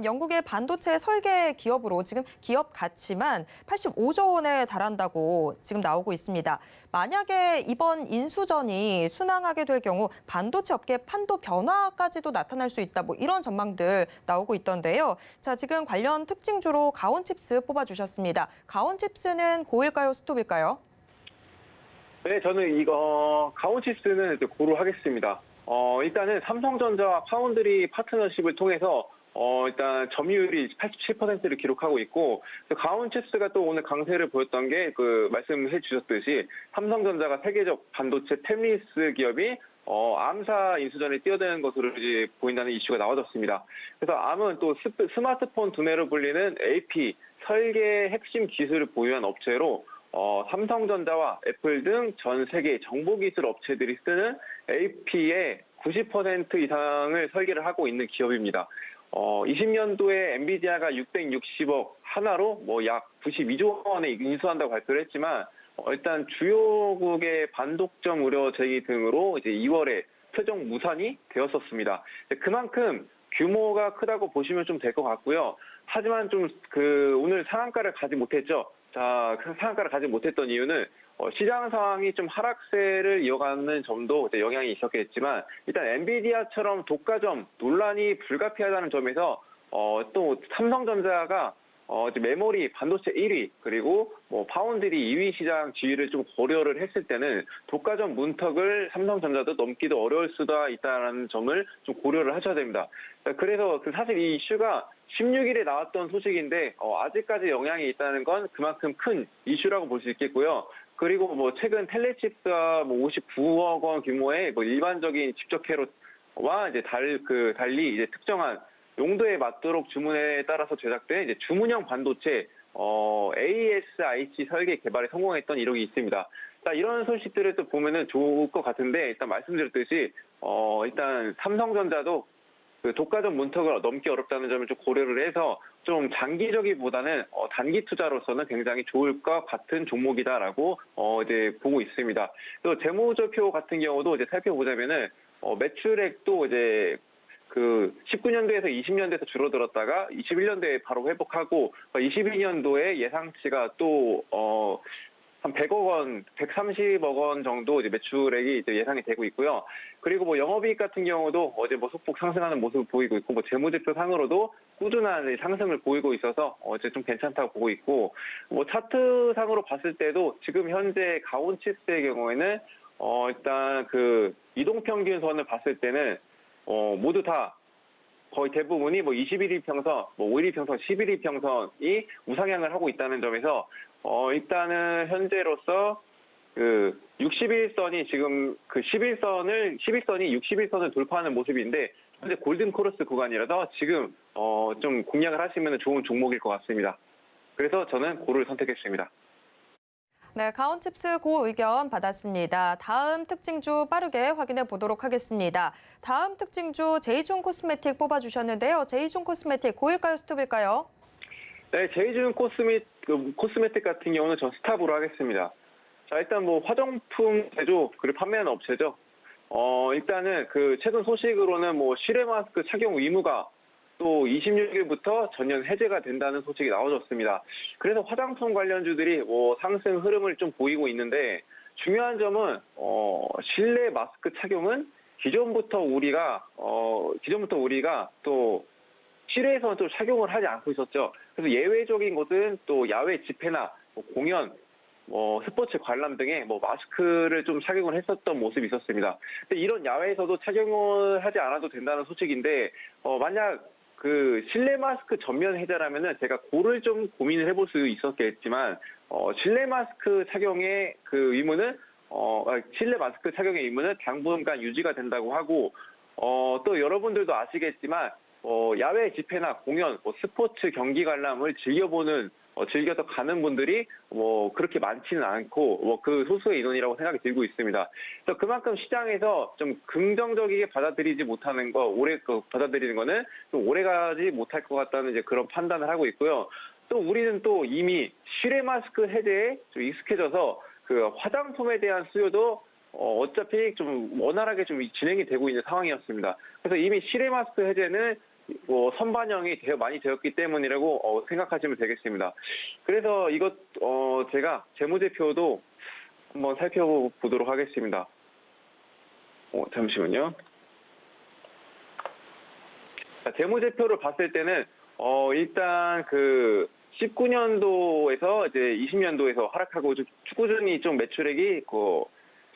영국의 반도체 설계 기업으로 지금 기업 가치만 85조 원에 달한다고 지금 나오고 있습니다. 만약에 이번 인수전이 순항하게 될 경우 반도체 업계 판도 변화까지도 나타날 수 있다, 뭐 이런 전망들 나오고 있던데요. 자, 지금 관련 특징주로 가온칩스 뽑아주셨습니다. 가온칩스는 고일까요, 스톱일까요? 네, 저는 이거 가온칩스는 고로 하겠습니다. 일단은 삼성전자와 파운드리 파트너십을 통해서 일단 점유율이 87%를 기록하고 있고, 가온칩스가 또 오늘 강세를 보였던 게 말씀해 주셨듯이 삼성전자가 세계적 반도체 팹리스 기업이 암사 인수전에 뛰어드는 것으로 이제 보인다는 이슈가 나와졌습니다. 그래서 암은 또 스마트폰 두뇌로 불리는 AP 설계 핵심 기술을 보유한 업체로 삼성전자와 애플 등 전 세계 정보기술 업체들이 쓰는 AP의 90% 이상을 설계를 하고 있는 기업입니다. 20년도에 엔비디아가 660억 하나로 약 92조 원에 인수한다고 발표를 했지만, 일단 주요국의 반독점 우려 제기 등으로 이제 2월에 최종 무산이 되었었습니다. 그만큼 규모가 크다고 보시면 좀 될 것 같고요. 하지만 좀 오늘 상한가를 가지 못했죠. 자, 상한가를 가지 못했던 이유는 시장 상황이 좀 하락세를 이어가는 점도 영향이 있었겠지만, 일단 엔비디아처럼 독과점 논란이 불가피하다는 점에서 또 삼성전자가 이제 메모리 반도체 1위 그리고 파운드리 2위 시장 지위를 좀 고려를 했을 때는 독과점 문턱을 삼성전자도 넘기도 어려울 수도 있다는 점을 좀 고려를 하셔야 됩니다. 그래서 사실 이 이슈가 16일에 나왔던 소식인데 아직까지 영향이 있다는 건 그만큼 큰 이슈라고 볼 수 있겠고요. 그리고 최근 텔레칩스와 59억 원 규모의 일반적인 집적회로와 이제 달리 이제 특정한 용도에 맞도록 주문에 따라서 제작된 이제 주문형 반도체 ASIC 설계 개발에 성공했던 이력이 있습니다. 이런 소식들을 또 보면은 좋을 것 같은데, 일단 말씀드렸듯이 일단 삼성전자도 독과점 문턱을 넘기 어렵다는 점을 좀 고려를 해서 좀 장기적이보다는 단기 투자로서는 굉장히 좋을 것 같은 종목이다라고 이제 보고 있습니다. 또 재무제표 같은 경우도 이제 살펴보자면은 매출액도 이제 19년도에서 20년도에서 줄어들었다가 21년도에 바로 회복하고 22년도에 예상치가 또 한 100억 원, 130억 원 정도 이제 매출액이 이제 예상이 되고 있고요. 그리고 영업이익 같은 경우도 어제 소폭 상승하는 모습을 보이고 있고, 재무제표 상으로도 꾸준한 상승을 보이고 있어서 이제 좀 괜찮다고 보고 있고, 차트 상으로 봤을 때도 지금 현재 가온칩스의 경우에는 일단 이동평균선을 봤을 때는 모두 다 거의 대부분이 21일 평선, 5일 평선, 11일 평선이 우상향을 하고 있다는 점에서 일단은 현재로서 60일선이 지금 11선이 60일선을 돌파하는 모습인데, 현재 골든 코러스 구간이라서 지금 좀 공략을 하시면 좋은 종목일 것 같습니다. 그래서 저는 고를 선택했습니다. 네, 가온칩스 고 의견 받았습니다. 다음 특징주 빠르게 확인해 보도록 하겠습니다. 다음 특징주 제이준 코스메틱 뽑아주셨는데요. 제이준 코스메틱 고일까요, 스톱일까요? 네, 제이준 코스메틱 같은 경우는 전 스탑으로 하겠습니다. 자, 일단 화장품 제조 그리고 판매하는 업체죠. 일단은 최근 소식으로는 실외 마스크 착용 의무가 또 26일부터 전면 해제가 된다는 소식이 나와줬습니다. 그래서 화장품 관련주들이 상승 흐름을 좀 보이고 있는데, 중요한 점은 실내 마스크 착용은 기존부터 우리가 또 실외에서는 또 착용을 하지 않고 있었죠. 그래서 예외적인 곳은 또 야외 집회나 공연, 스포츠 관람 등의 마스크를 좀 착용을 했었던 모습이 있었습니다. 근데 이런 야외에서도 착용을 하지 않아도 된다는 소식인데, 만약 실내 마스크 전면 해제라면은 제가 고를 좀 고민을 해볼 수 있었겠지만, 실내 마스크 착용의 실내 마스크 착용의 의무는 당분간 유지가 된다고 하고, 또 여러분들도 아시겠지만, 야외 집회나 공연, 스포츠 경기 관람을 즐겨서 가는 분들이 그렇게 많지는 않고 그 소수의 인원이라고 생각이 들고 있습니다. 그래서 그만큼 시장에서 좀 긍정적이게 받아들이는 거는 좀 오래가지 못할 것 같다는 이제 그런 판단을 하고 있고요. 또 우리는 또 이미 실외 마스크 해제에 좀 익숙해져서 그 화장품에 대한 수요도 어차피 좀 원활하게 좀 진행이 되고 있는 상황이었습니다. 그래서 이미 실외 마스크 해제는 선반영이 많이 되었기 때문이라고 생각하시면 되겠습니다. 그래서 이것 제가 재무제표도 한번 살펴보도록 하겠습니다. 잠시만요. 자, 재무제표를 봤을 때는 일단 그 19년도에서 이제 20년도에서 하락하고 꾸준히 좀 매출액이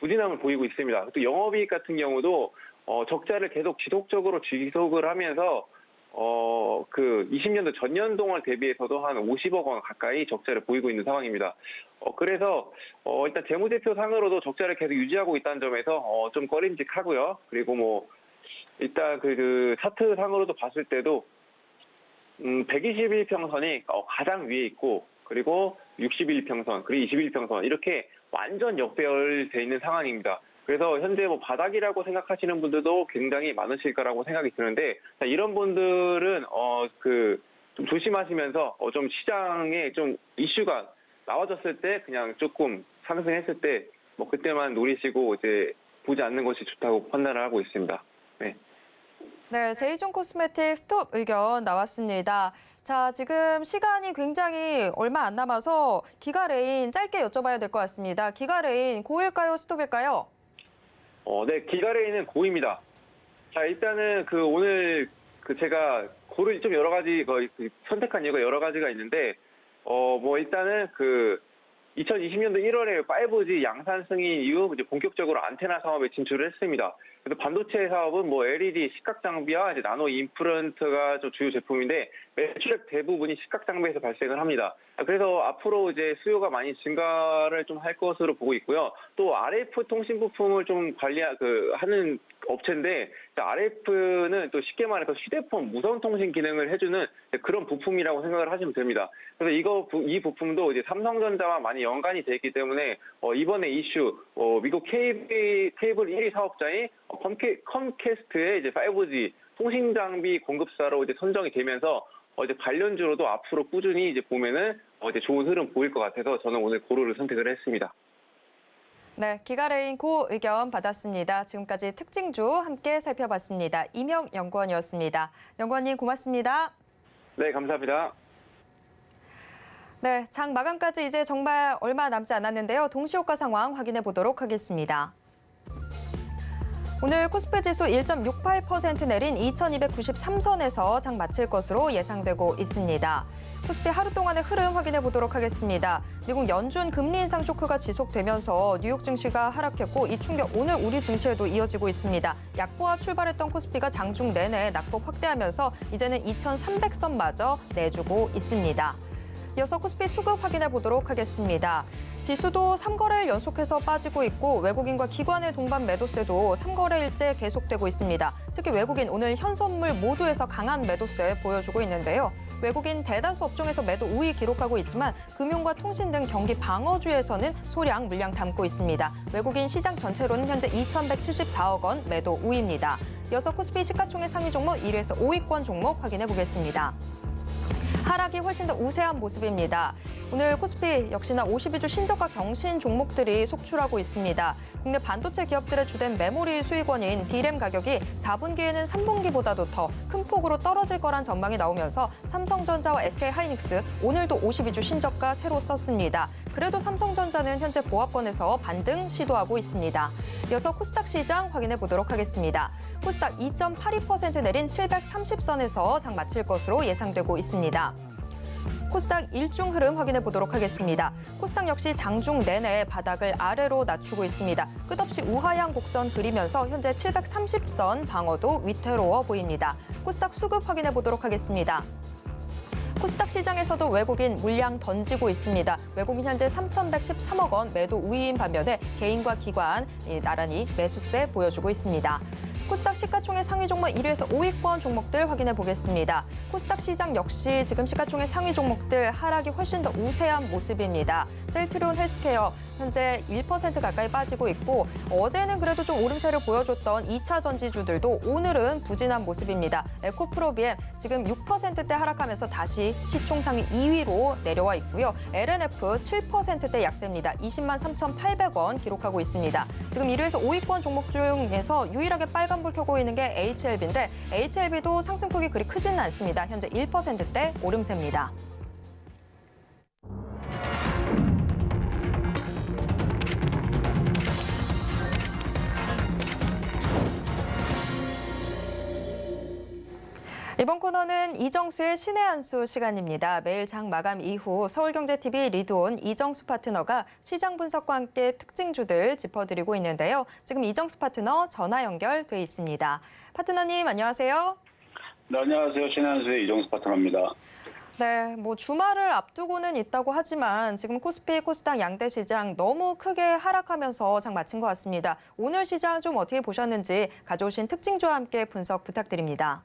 부진함을 보이고 있습니다. 또 영업이익 같은 경우도 적자를 계속 지속적으로 지속을 하면서 그 20년도 전년동을 대비해서도 한 50억 원 가까이 적자를 보이고 있는 상황입니다. 그래서 일단 재무제표 상으로도 적자를 계속 유지하고 있다는 점에서 좀 꺼림직하고요. 그리고 일단 그 차트 상으로도 봤을 때도 121평선이 가장 위에 있고, 그리고 61평선, 그리고 21평선 이렇게 완전 역배열돼 있는 상황입니다. 그래서 현재 바닥이라고 생각하시는 분들도 굉장히 많으실 거라고 생각이 드는데, 이런 분들은 좀 조심하시면서 좀 시장에 좀 이슈가 나와졌을 때 그냥 조금 상승했을 때 그때만 노리시고 이제 보지 않는 것이 좋다고 판단을 하고 있습니다. 네. 네, 제이존 코스메틱 스톱 의견 나왔습니다. 자, 지금 시간이 굉장히 얼마 안 남아서 기가레인 짧게 여쭤봐야 될 것 같습니다. 기가레인 고일까요, 스톱일까요? 네, 기가레인은 고입니다. 자, 일단은 오늘 제가 고를 좀 여러 가지 선택한 이유가 여러 가지가 있는데, 일단은 2020년도 1월에 5G 양산 승인 이후 이제 본격적으로 안테나 사업에 진출을 했습니다. 그래서 반도체 사업은 LED 시각 장비와 이제 나노 임플란트가 좀 주요 제품인데, 매출액 대부분이 시각 장비에서 발생을 합니다. 그래서 앞으로 이제 수요가 많이 증가를 좀 할 것으로 보고 있고요. 또 RF 통신 부품을 좀 하는 업체인데, RF는 또 쉽게 말해서 휴대폰 무선 통신 기능을 해주는 그런 부품이라고 생각을 하시면 됩니다. 그래서 이 부품도 이제 삼성전자와 많이 연관이 돼 있기 때문에 이번에 이슈 미국 케이블 1위 사업자인 컴캐스트의 이제 5G 통신 장비 공급사로 이제 선정이 되면서 이제 관련주로도 앞으로 꾸준히 이제 보면은 이제 좋은 흐름 보일 것 같아서 저는 오늘 고르를 선택을 했습니다. 네, 기가레인 고 의견 받았습니다. 지금까지 특징주 함께 살펴봤습니다. 이명 연구원이었습니다. 연구원님 고맙습니다. 네, 감사합니다. 네, 장 마감까지 이제 정말 얼마 남지 않았는데요. 동시효과 상황 확인해 보도록 하겠습니다. 오늘 코스피 지수 1.68% 내린 2293선에서 장 마칠 것으로 예상되고 있습니다. 코스피 하루 동안의 흐름 확인해 보도록 하겠습니다. 미국 연준 금리 인상 쇼크가 지속되면서 뉴욕 증시가 하락했고 이 충격 오늘 우리 증시에도 이어지고 있습니다. 약보와 출발했던 코스피가 장중 내내 낙폭 확대하면서 이제는 2300선마저 내주고 있습니다. 이어서 코스피 수급 확인해 보도록 하겠습니다. 지수도 3거래일 연속해서 빠지고 있고 외국인과 기관의 동반 매도세도 3거래일째 계속되고 있습니다. 특히 외국인 오늘 현선물 모두에서 강한 매도세 보여주고 있는데요. 외국인 대다수 업종에서 매도 우위 기록하고 있지만 금융과 통신 등 경기 방어주에서는 소량 물량 담고 있습니다. 외국인 시장 전체로는 현재 2,174억 원 매도 우위입니다. 이어서 코스피 시가총액 상위 종목 1위에서 5위권 종목 확인해 보겠습니다. 하락이 훨씬 더 우세한 모습입니다. 오늘 코스피 역시나 52주 신저가 경신 종목들이 속출하고 있습니다. 국내 반도체 기업들의 주된 메모리 수익원인 D램 가격이 4분기에는 3분기보다도 더 큰 폭으로 떨어질 거란 전망이 나오면서 삼성전자와 SK하이닉스 오늘도 52주 신저가 새로 썼습니다. 그래도 삼성전자는 현재 보합권에서 반등 시도하고 있습니다. 이어서 코스닥 시장 확인해 보도록 하겠습니다. 코스닥 2.82% 내린 730선에서 장 마칠 것으로 예상되고 있습니다. 코스닥 일중 흐름 확인해 보도록 하겠습니다. 코스닥 역시 장중 내내 바닥을 아래로 낮추고 있습니다. 끝없이 우하향 곡선 그리면서 현재 730선 방어도 위태로워 보입니다. 코스닥 수급 확인해 보도록 하겠습니다. 코스닥 시장에서도 외국인 물량 던지고 있습니다. 외국인 현재 3,113억 원 매도 우위인 반면에 개인과 기관 나란히 매수세 보여주고 있습니다. 코스닥 시가총액 상위 종목 1위에서 5위권 종목들 확인해 보겠습니다. 코스닥 시장 역시 지금 시가총액 상위 종목들 하락이 훨씬 더 우세한 모습입니다. 셀트리온 헬스케어 현재 1% 가까이 빠지고 있고 어제는 그래도 좀 오름세를 보여줬던 2차 전지주들도 오늘은 부진한 모습입니다. 에코프로비엠 지금 6%대 하락하면서 다시 시총상위 2위로 내려와 있고요. LNF 7%대 약세입니다. 20만 3,800원 기록하고 있습니다. 지금 1위에서 5위권 종목 중에서 유일하게 빨간불 켜고 있는 게 HLB인데 HLB도 상승폭이 그리 크지는 않습니다. 현재 1%대 오름세입니다. 이번 코너는 이정수의 신의 한 수 시간입니다. 매일 장 마감 이후 서울경제TV 리드온 이정수 파트너가 시장 분석과 함께 특징주들 짚어드리고 있는데요. 지금 이정수 파트너 전화 연결돼 있습니다. 파트너님 안녕하세요. 네, 안녕하세요. 신의 한 수의 이정수 파트너입니다. 네, 주말을 앞두고는 있다고 하지만 지금 코스피, 코스닥 양대 시장 너무 크게 하락하면서 장 마친 것 같습니다. 오늘 시장 좀 어떻게 보셨는지 가져오신 특징주와 함께 분석 부탁드립니다.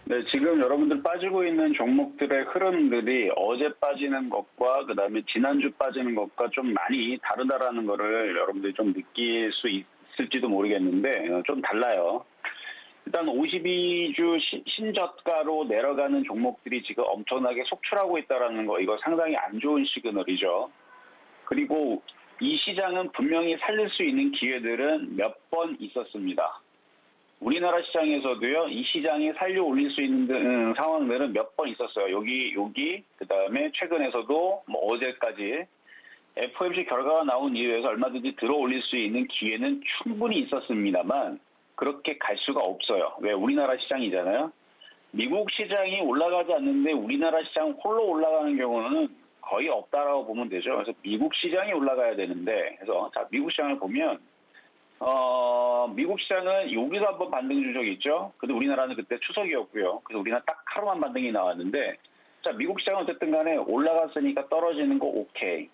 네, 지금 여러분들 빠지고 있는 종목들의 흐름들이 어제 빠지는 것과 그다음에 지난주 빠지는 것과 좀 많이 다르다라는 거를 여러분들이 좀 느낄 수 있을지도 모르겠는데 좀 달라요. 일단 52주 신저가로 내려가는 종목들이 지금 엄청나게 속출하고 있다는 거, 이거 상당히 안 좋은 시그널이죠. 그리고 이 시장은 분명히 살릴 수 있는 기회들은 몇 번 있었습니다. 우리나라 시장에서도요, 이 시장에 살려 올릴 수 있는 상황들은 몇 번 있었어요. 여기, 그 다음에 최근에서도 어제까지 FOMC 결과가 나온 이후에서 얼마든지 들어 올릴 수 있는 기회는 충분히 있었습니다만, 그렇게 갈 수가 없어요. 왜? 우리나라 시장이잖아요. 미국 시장이 올라가지 않는데 우리나라 시장 홀로 올라가는 경우는 거의 없다라고 보면 되죠. 그래서 미국 시장이 올라가야 되는데, 그래서 자, 미국 시장을 보면 미국 시장은 여기서 한번 반등 준 적이 있죠. 근데 우리나라는 그때 추석이었고요. 그래서 우리나라 딱 하루만 반등이 나왔는데, 자, 미국 시장은 어쨌든 간에 올라갔으니까 떨어지는 거 오케이.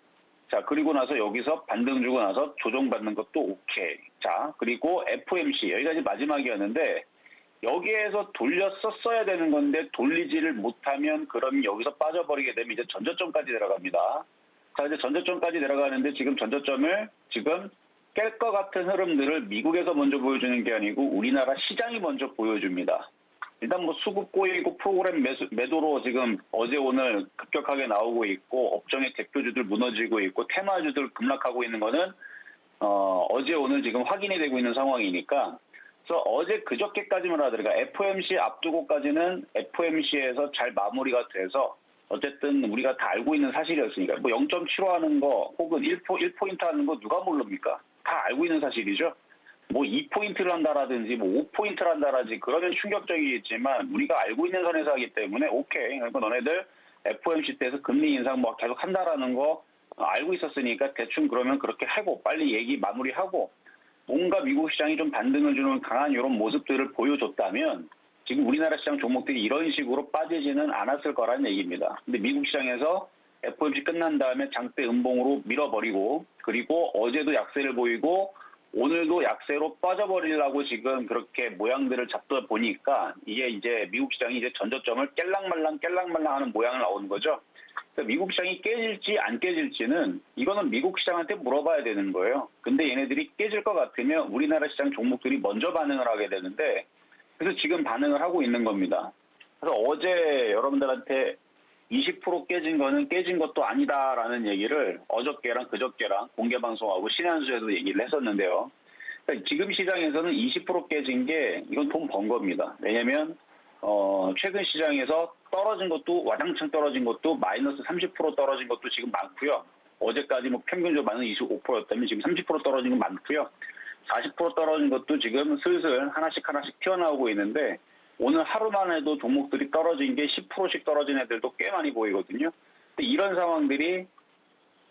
자, 그리고 나서 여기서 반등 주고 나서 조정받는 것도 오케이. 자, 그리고 FOMC, 여기까지 마지막이었는데, 여기에서 돌렸었어야 되는 건데, 돌리지를 못하면, 그럼 여기서 빠져버리게 되면 이제 전저점까지 내려갑니다. 자, 이제 전저점까지 내려가는데, 지금 전저점을 지금 깰 것 같은 흐름들을 미국에서 먼저 보여주는 게 아니고, 우리나라 시장이 먼저 보여줍니다. 일단 수급 꼬이고 프로그램 매도로 지금 어제 오늘 급격하게 나오고 있고, 업종의 대표주들 무너지고 있고, 테마주들 급락하고 있는 거는 어제 오늘 지금 확인이 되고 있는 상황이니까, 그래서 어제 그저께까지만 하더라도 FOMC 앞두고까지는 FOMC에서 잘 마무리가 돼서 어쨌든 우리가 다 알고 있는 사실이었으니까 0.75 하는 거 혹은 1포인트 하는 거 누가 모릅니까? 다 알고 있는 사실이죠. 2포인트를 한다라든지 5포인트를 한다라든지 그러면 충격적이겠지만 우리가 알고 있는 선에서 하기 때문에 오케이. 그러니까 너네들 FOMC 때에서 금리 인상 계속 한다라는 거 알고 있었으니까 대충 그러면 그렇게 하고 빨리 얘기 마무리하고 뭔가 미국 시장이 좀 반등을 주는 강한 이런 모습들을 보여줬다면 지금 우리나라 시장 종목들이 이런 식으로 빠지지는 않았을 거라는 얘기입니다. 근데 미국 시장에서 FOMC 끝난 다음에 장대 음봉으로 밀어버리고 그리고 어제도 약세를 보이고 오늘도 약세로 빠져버리려고 지금 그렇게 모양들을 잡다 보니까 이게 이제 미국 시장이 이제 전저점을 깰랑말랑 하는 모양을 나오는 거죠. 그래서 미국 시장이 깨질지 안 깨질지는 이거는 미국 시장한테 물어봐야 되는 거예요. 근데 얘네들이 깨질 것 같으면 우리나라 시장 종목들이 먼저 반응을 하게 되는데 그래서 지금 반응을 하고 있는 겁니다. 그래서 어제 여러분들한테 20% 깨진 거는 깨진 것도 아니다라는 얘기를 어저께랑 그저께랑 공개방송하고 신의 한 수에도 얘기를 했었는데요. 그러니까 지금 시장에서는 20% 깨진 게 이건 돈 번 겁니다. 왜냐하면 최근 시장에서 떨어진 것도 와장창 떨어진 것도 마이너스 30% 떨어진 것도 지금 많고요. 어제까지 평균적으로 마이너스 25%였다면 지금 30% 떨어진 건 많고요. 40% 떨어진 것도 지금 슬슬 하나씩 튀어나오고 있는데 오늘 하루만 해도 종목들이 떨어진 게 10%씩 떨어진 애들도 꽤 많이 보이거든요. 근데 이런 상황들이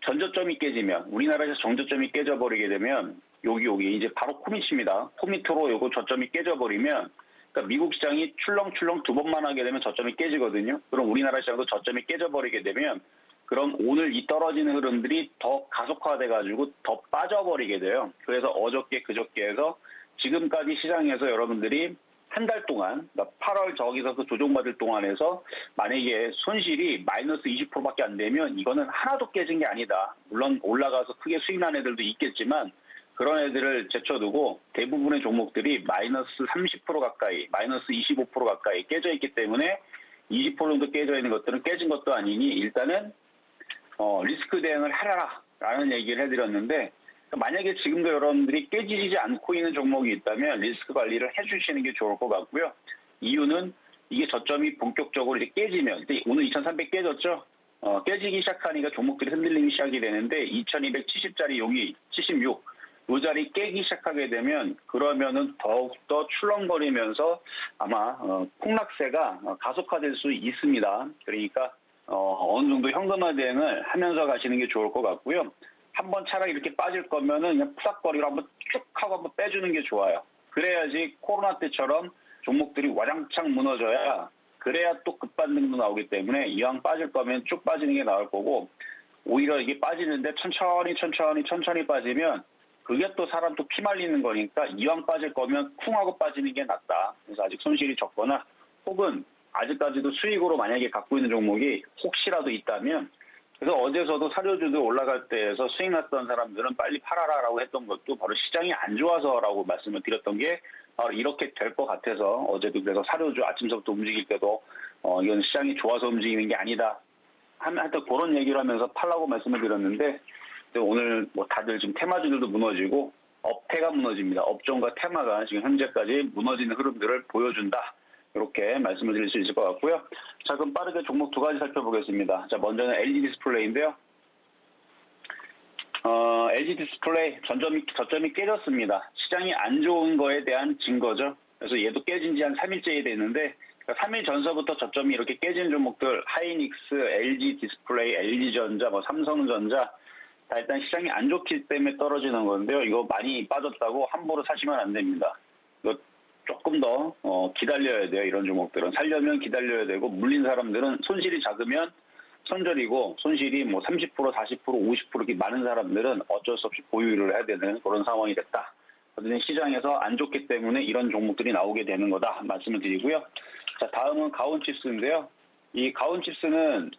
전저점이 깨지면 우리나라에서 전저점이 깨져버리게 되면 여기 이제 바로 코밑입니다. 코밑으로 요거 저점이 깨져버리면 그러니까 미국 시장이 출렁출렁 두 번만 하게 되면 저점이 깨지거든요. 그럼 우리나라 시장도 저점이 깨져버리게 되면 그럼 오늘 이 떨어지는 흐름들이 더 가속화돼가지고 더 빠져버리게 돼요. 그래서 어저께 그저께 해서 지금까지 시장에서 여러분들이 한 달 동안, 그러니까 8월 저기서 그 조정받을 동안에서 만약에 손실이 마이너스 20%밖에 안 되면 이거는 하나도 깨진 게 아니다. 물론 올라가서 크게 수익 난 애들도 있겠지만 그런 애들을 제쳐두고 대부분의 종목들이 마이너스 30% 가까이, 마이너스 25% 가까이 깨져 있기 때문에 20% 정도 깨져 있는 것들은 깨진 것도 아니니 일단은 리스크 대응을 하라라는 얘기를 해드렸는데 만약에 지금도 여러분들이 깨지지 않고 있는 종목이 있다면 리스크 관리를 해주시는 게 좋을 것 같고요. 이유는 이게 저점이 본격적으로 이제 깨지면 오늘 2,300 깨졌죠. 깨지기 시작하니까 종목들이 흔들리기 시작이 되는데 2,270짜리 용이 76, 이 자리 깨기 시작하게 되면 그러면은 더욱더 출렁거리면서 아마 폭락세가 가속화될 수 있습니다. 그러니까 어느 정도 현금화 대응을 하면서 가시는 게 좋을 것 같고요. 한번 차라리 이렇게 빠질 거면은 그냥 푸삭거리로 한번 쭉 하고 한번 빼주는 게 좋아요. 그래야지 코로나 때처럼 종목들이 와장창 무너져야 그래야 또 급반등도 나오기 때문에 이왕 빠질 거면 쭉 빠지는 게 나을 거고 오히려 이게 빠지는데 천천히 빠지면 그게 또 사람 또 피말리는 거니까 이왕 빠질 거면 쿵 하고 빠지는 게 낫다. 그래서 아직 손실이 적거나 혹은 아직까지도 수익으로 만약에 갖고 있는 종목이 혹시라도 있다면 그래서 어제서도 사료주도 올라갈 때에서 수익 났던 사람들은 빨리 팔아라라고 했던 것도 바로 시장이 안 좋아서라고 말씀을 드렸던 게 바로 이렇게 될 것 같아서 어제도 그래서 사료주 아침서부터 움직일 때도 이건 시장이 좋아서 움직이는 게 아니다. 하여튼 그런 얘기를 하면서 팔라고 말씀을 드렸는데 오늘 뭐 다들 지금 테마주들도 무너지고 업태가 무너집니다. 업종과 테마가 지금 현재까지 무너지는 흐름들을 보여준다. 이렇게 말씀을 드릴 수 있을 것 같고요. 자, 그럼 빠르게 종목 두 가지 살펴보겠습니다. 자, 먼저는 LG 디스플레이인데요. LG 디스플레이 저점이 깨졌습니다. 시장이 안 좋은 거에 대한 증거죠. 그래서 얘도 깨진 지 한 3일째 됐는데 3일 전서부터 저점이 이렇게 깨진 종목들 하이닉스, LG 디스플레이, LG전자, 삼성전자 다 일단 시장이 안 좋기 때문에 떨어지는 건데요. 이거 많이 빠졌다고 함부로 사시면 안 됩니다. 이거 조금 더 기다려야 돼요. 이런 종목들은 살려면 기다려야 되고 물린 사람들은 손실이 작으면 손절이고 손실이 30%, 40%, 50% 이렇게 많은 사람들은 어쩔 수 없이 보유를 해야 되는 그런 상황이 됐다. 그런데 시장에서 안 좋기 때문에 이런 종목들이 나오게 되는 거다 말씀을 드리고요. 자, 다음은 가온칩스인데요. 이 가온칩스는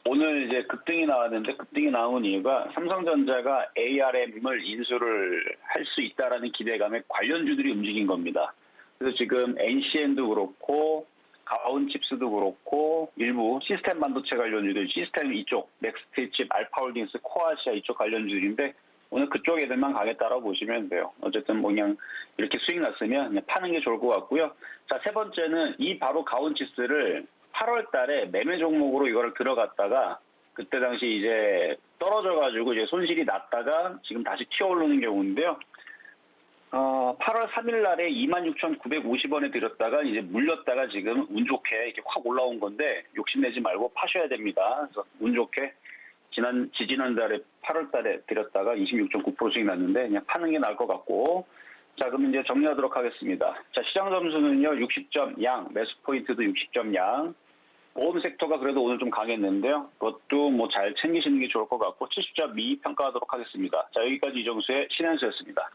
오늘 이제 급등이 나왔는데 급등이 나온 이유가 삼성전자가 ARM을 인수를 할 수 있다라는 기대감에 관련주들이 움직인 겁니다. 그래서 지금 NCN도 그렇고 가온칩스도 그렇고 일부 시스템 반도체 관련주들, 시스템 이쪽, 넥스트칩, 알파홀딩스, 코아시아 이쪽 관련주들인데 오늘 그쪽 애들만 가겠다라고 보시면 돼요. 어쨌든 그냥 이렇게 수익 났으면 그냥 파는 게 좋을 것 같고요. 자, 세 번째는 이 바로 가온칩스를 8월 달에 매매 종목으로 이거를 들어갔다가 그때 당시 이제 떨어져가지고 이제 손실이 났다가 지금 다시 튀어오르는 경우인데요. 8월 3일 날에 26,950원에 들였다가 이제 물렸다가 지금 운 좋게 이렇게 확 올라온 건데 욕심내지 말고 파셔야 됩니다. 그래서 운 좋게 지지난달에 8월 달에 들였다가 26.9% 수익 났는데 그냥 파는 게 나을 것 같고 자, 그럼 이제 정리하도록 하겠습니다. 자, 시장 점수는요, 60점 양, 매수 포인트도 60점 양. 보험 섹터가 그래도 오늘 좀 강했는데요. 그것도 잘 챙기시는 게 좋을 것 같고 70점 미 평가하도록 하겠습니다. 자, 여기까지 이정수의 신한수였습니다.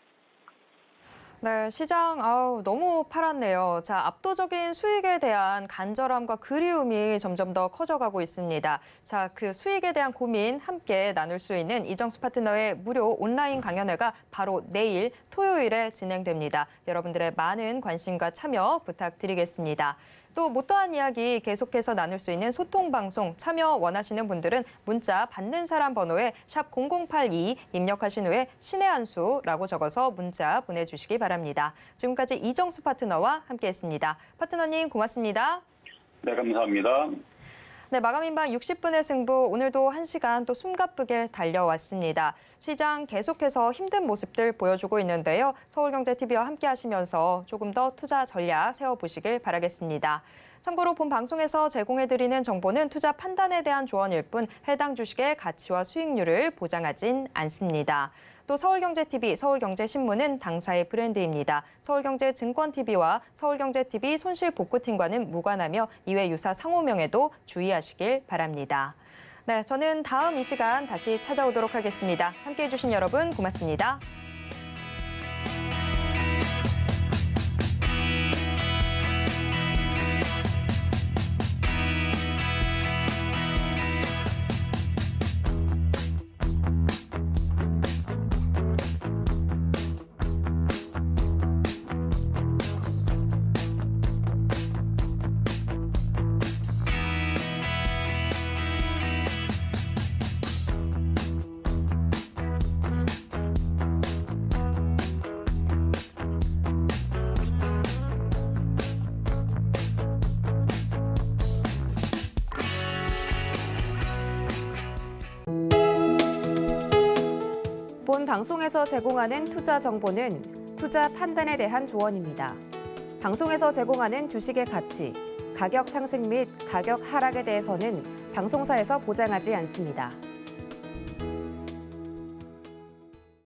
네, 시장 너무 팔았네요. 자, 압도적인 수익에 대한 간절함과 그리움이 점점 더 커져가고 있습니다. 자, 그 수익에 대한 고민 함께 나눌 수 있는 이정수 파트너의 무료 온라인 강연회가 바로 내일 토요일에 진행됩니다. 여러분들의 많은 관심과 참여 부탁드리겠습니다. 또 못다한 이야기 계속해서 나눌 수 있는 소통 방송 참여 원하시는 분들은 문자 받는 사람 번호에 샵 0082 입력하신 후에 신의 한 수라고 적어서 문자 보내주시기 바랍니다. 지금까지 이정수 파트너와 함께했습니다. 파트너님 고맙습니다. 네, 감사합니다. 네, 마감인방 60분의 승부 오늘도 1시간 또 숨가쁘게 달려왔습니다. 시장 계속해서 힘든 모습들 보여주고 있는데요. 서울경제TV와 함께 하시면서 조금 더 투자 전략 세워보시길 바라겠습니다. 참고로 본 방송에서 제공해드리는 정보는 투자 판단에 대한 조언일 뿐 해당 주식의 가치와 수익률을 보장하진 않습니다. 또 서울경제TV, 서울경제신문은 당사의 브랜드입니다. 서울경제증권TV와 서울경제TV 손실복구팀과는 무관하며 이외 유사 상호명에도 주의하시길 바랍니다. 네, 저는 다음 이 시간 다시 찾아오도록 하겠습니다. 함께해 주신 여러분 고맙습니다. 본 방송에서 제공하는 투자 정보는 투자 판단에 대한 조언입니다. 방송에서 제공하는 주식의 가치, 가격 상승 및 가격 하락에 대해서는 방송사에서 보장하지 않습니다.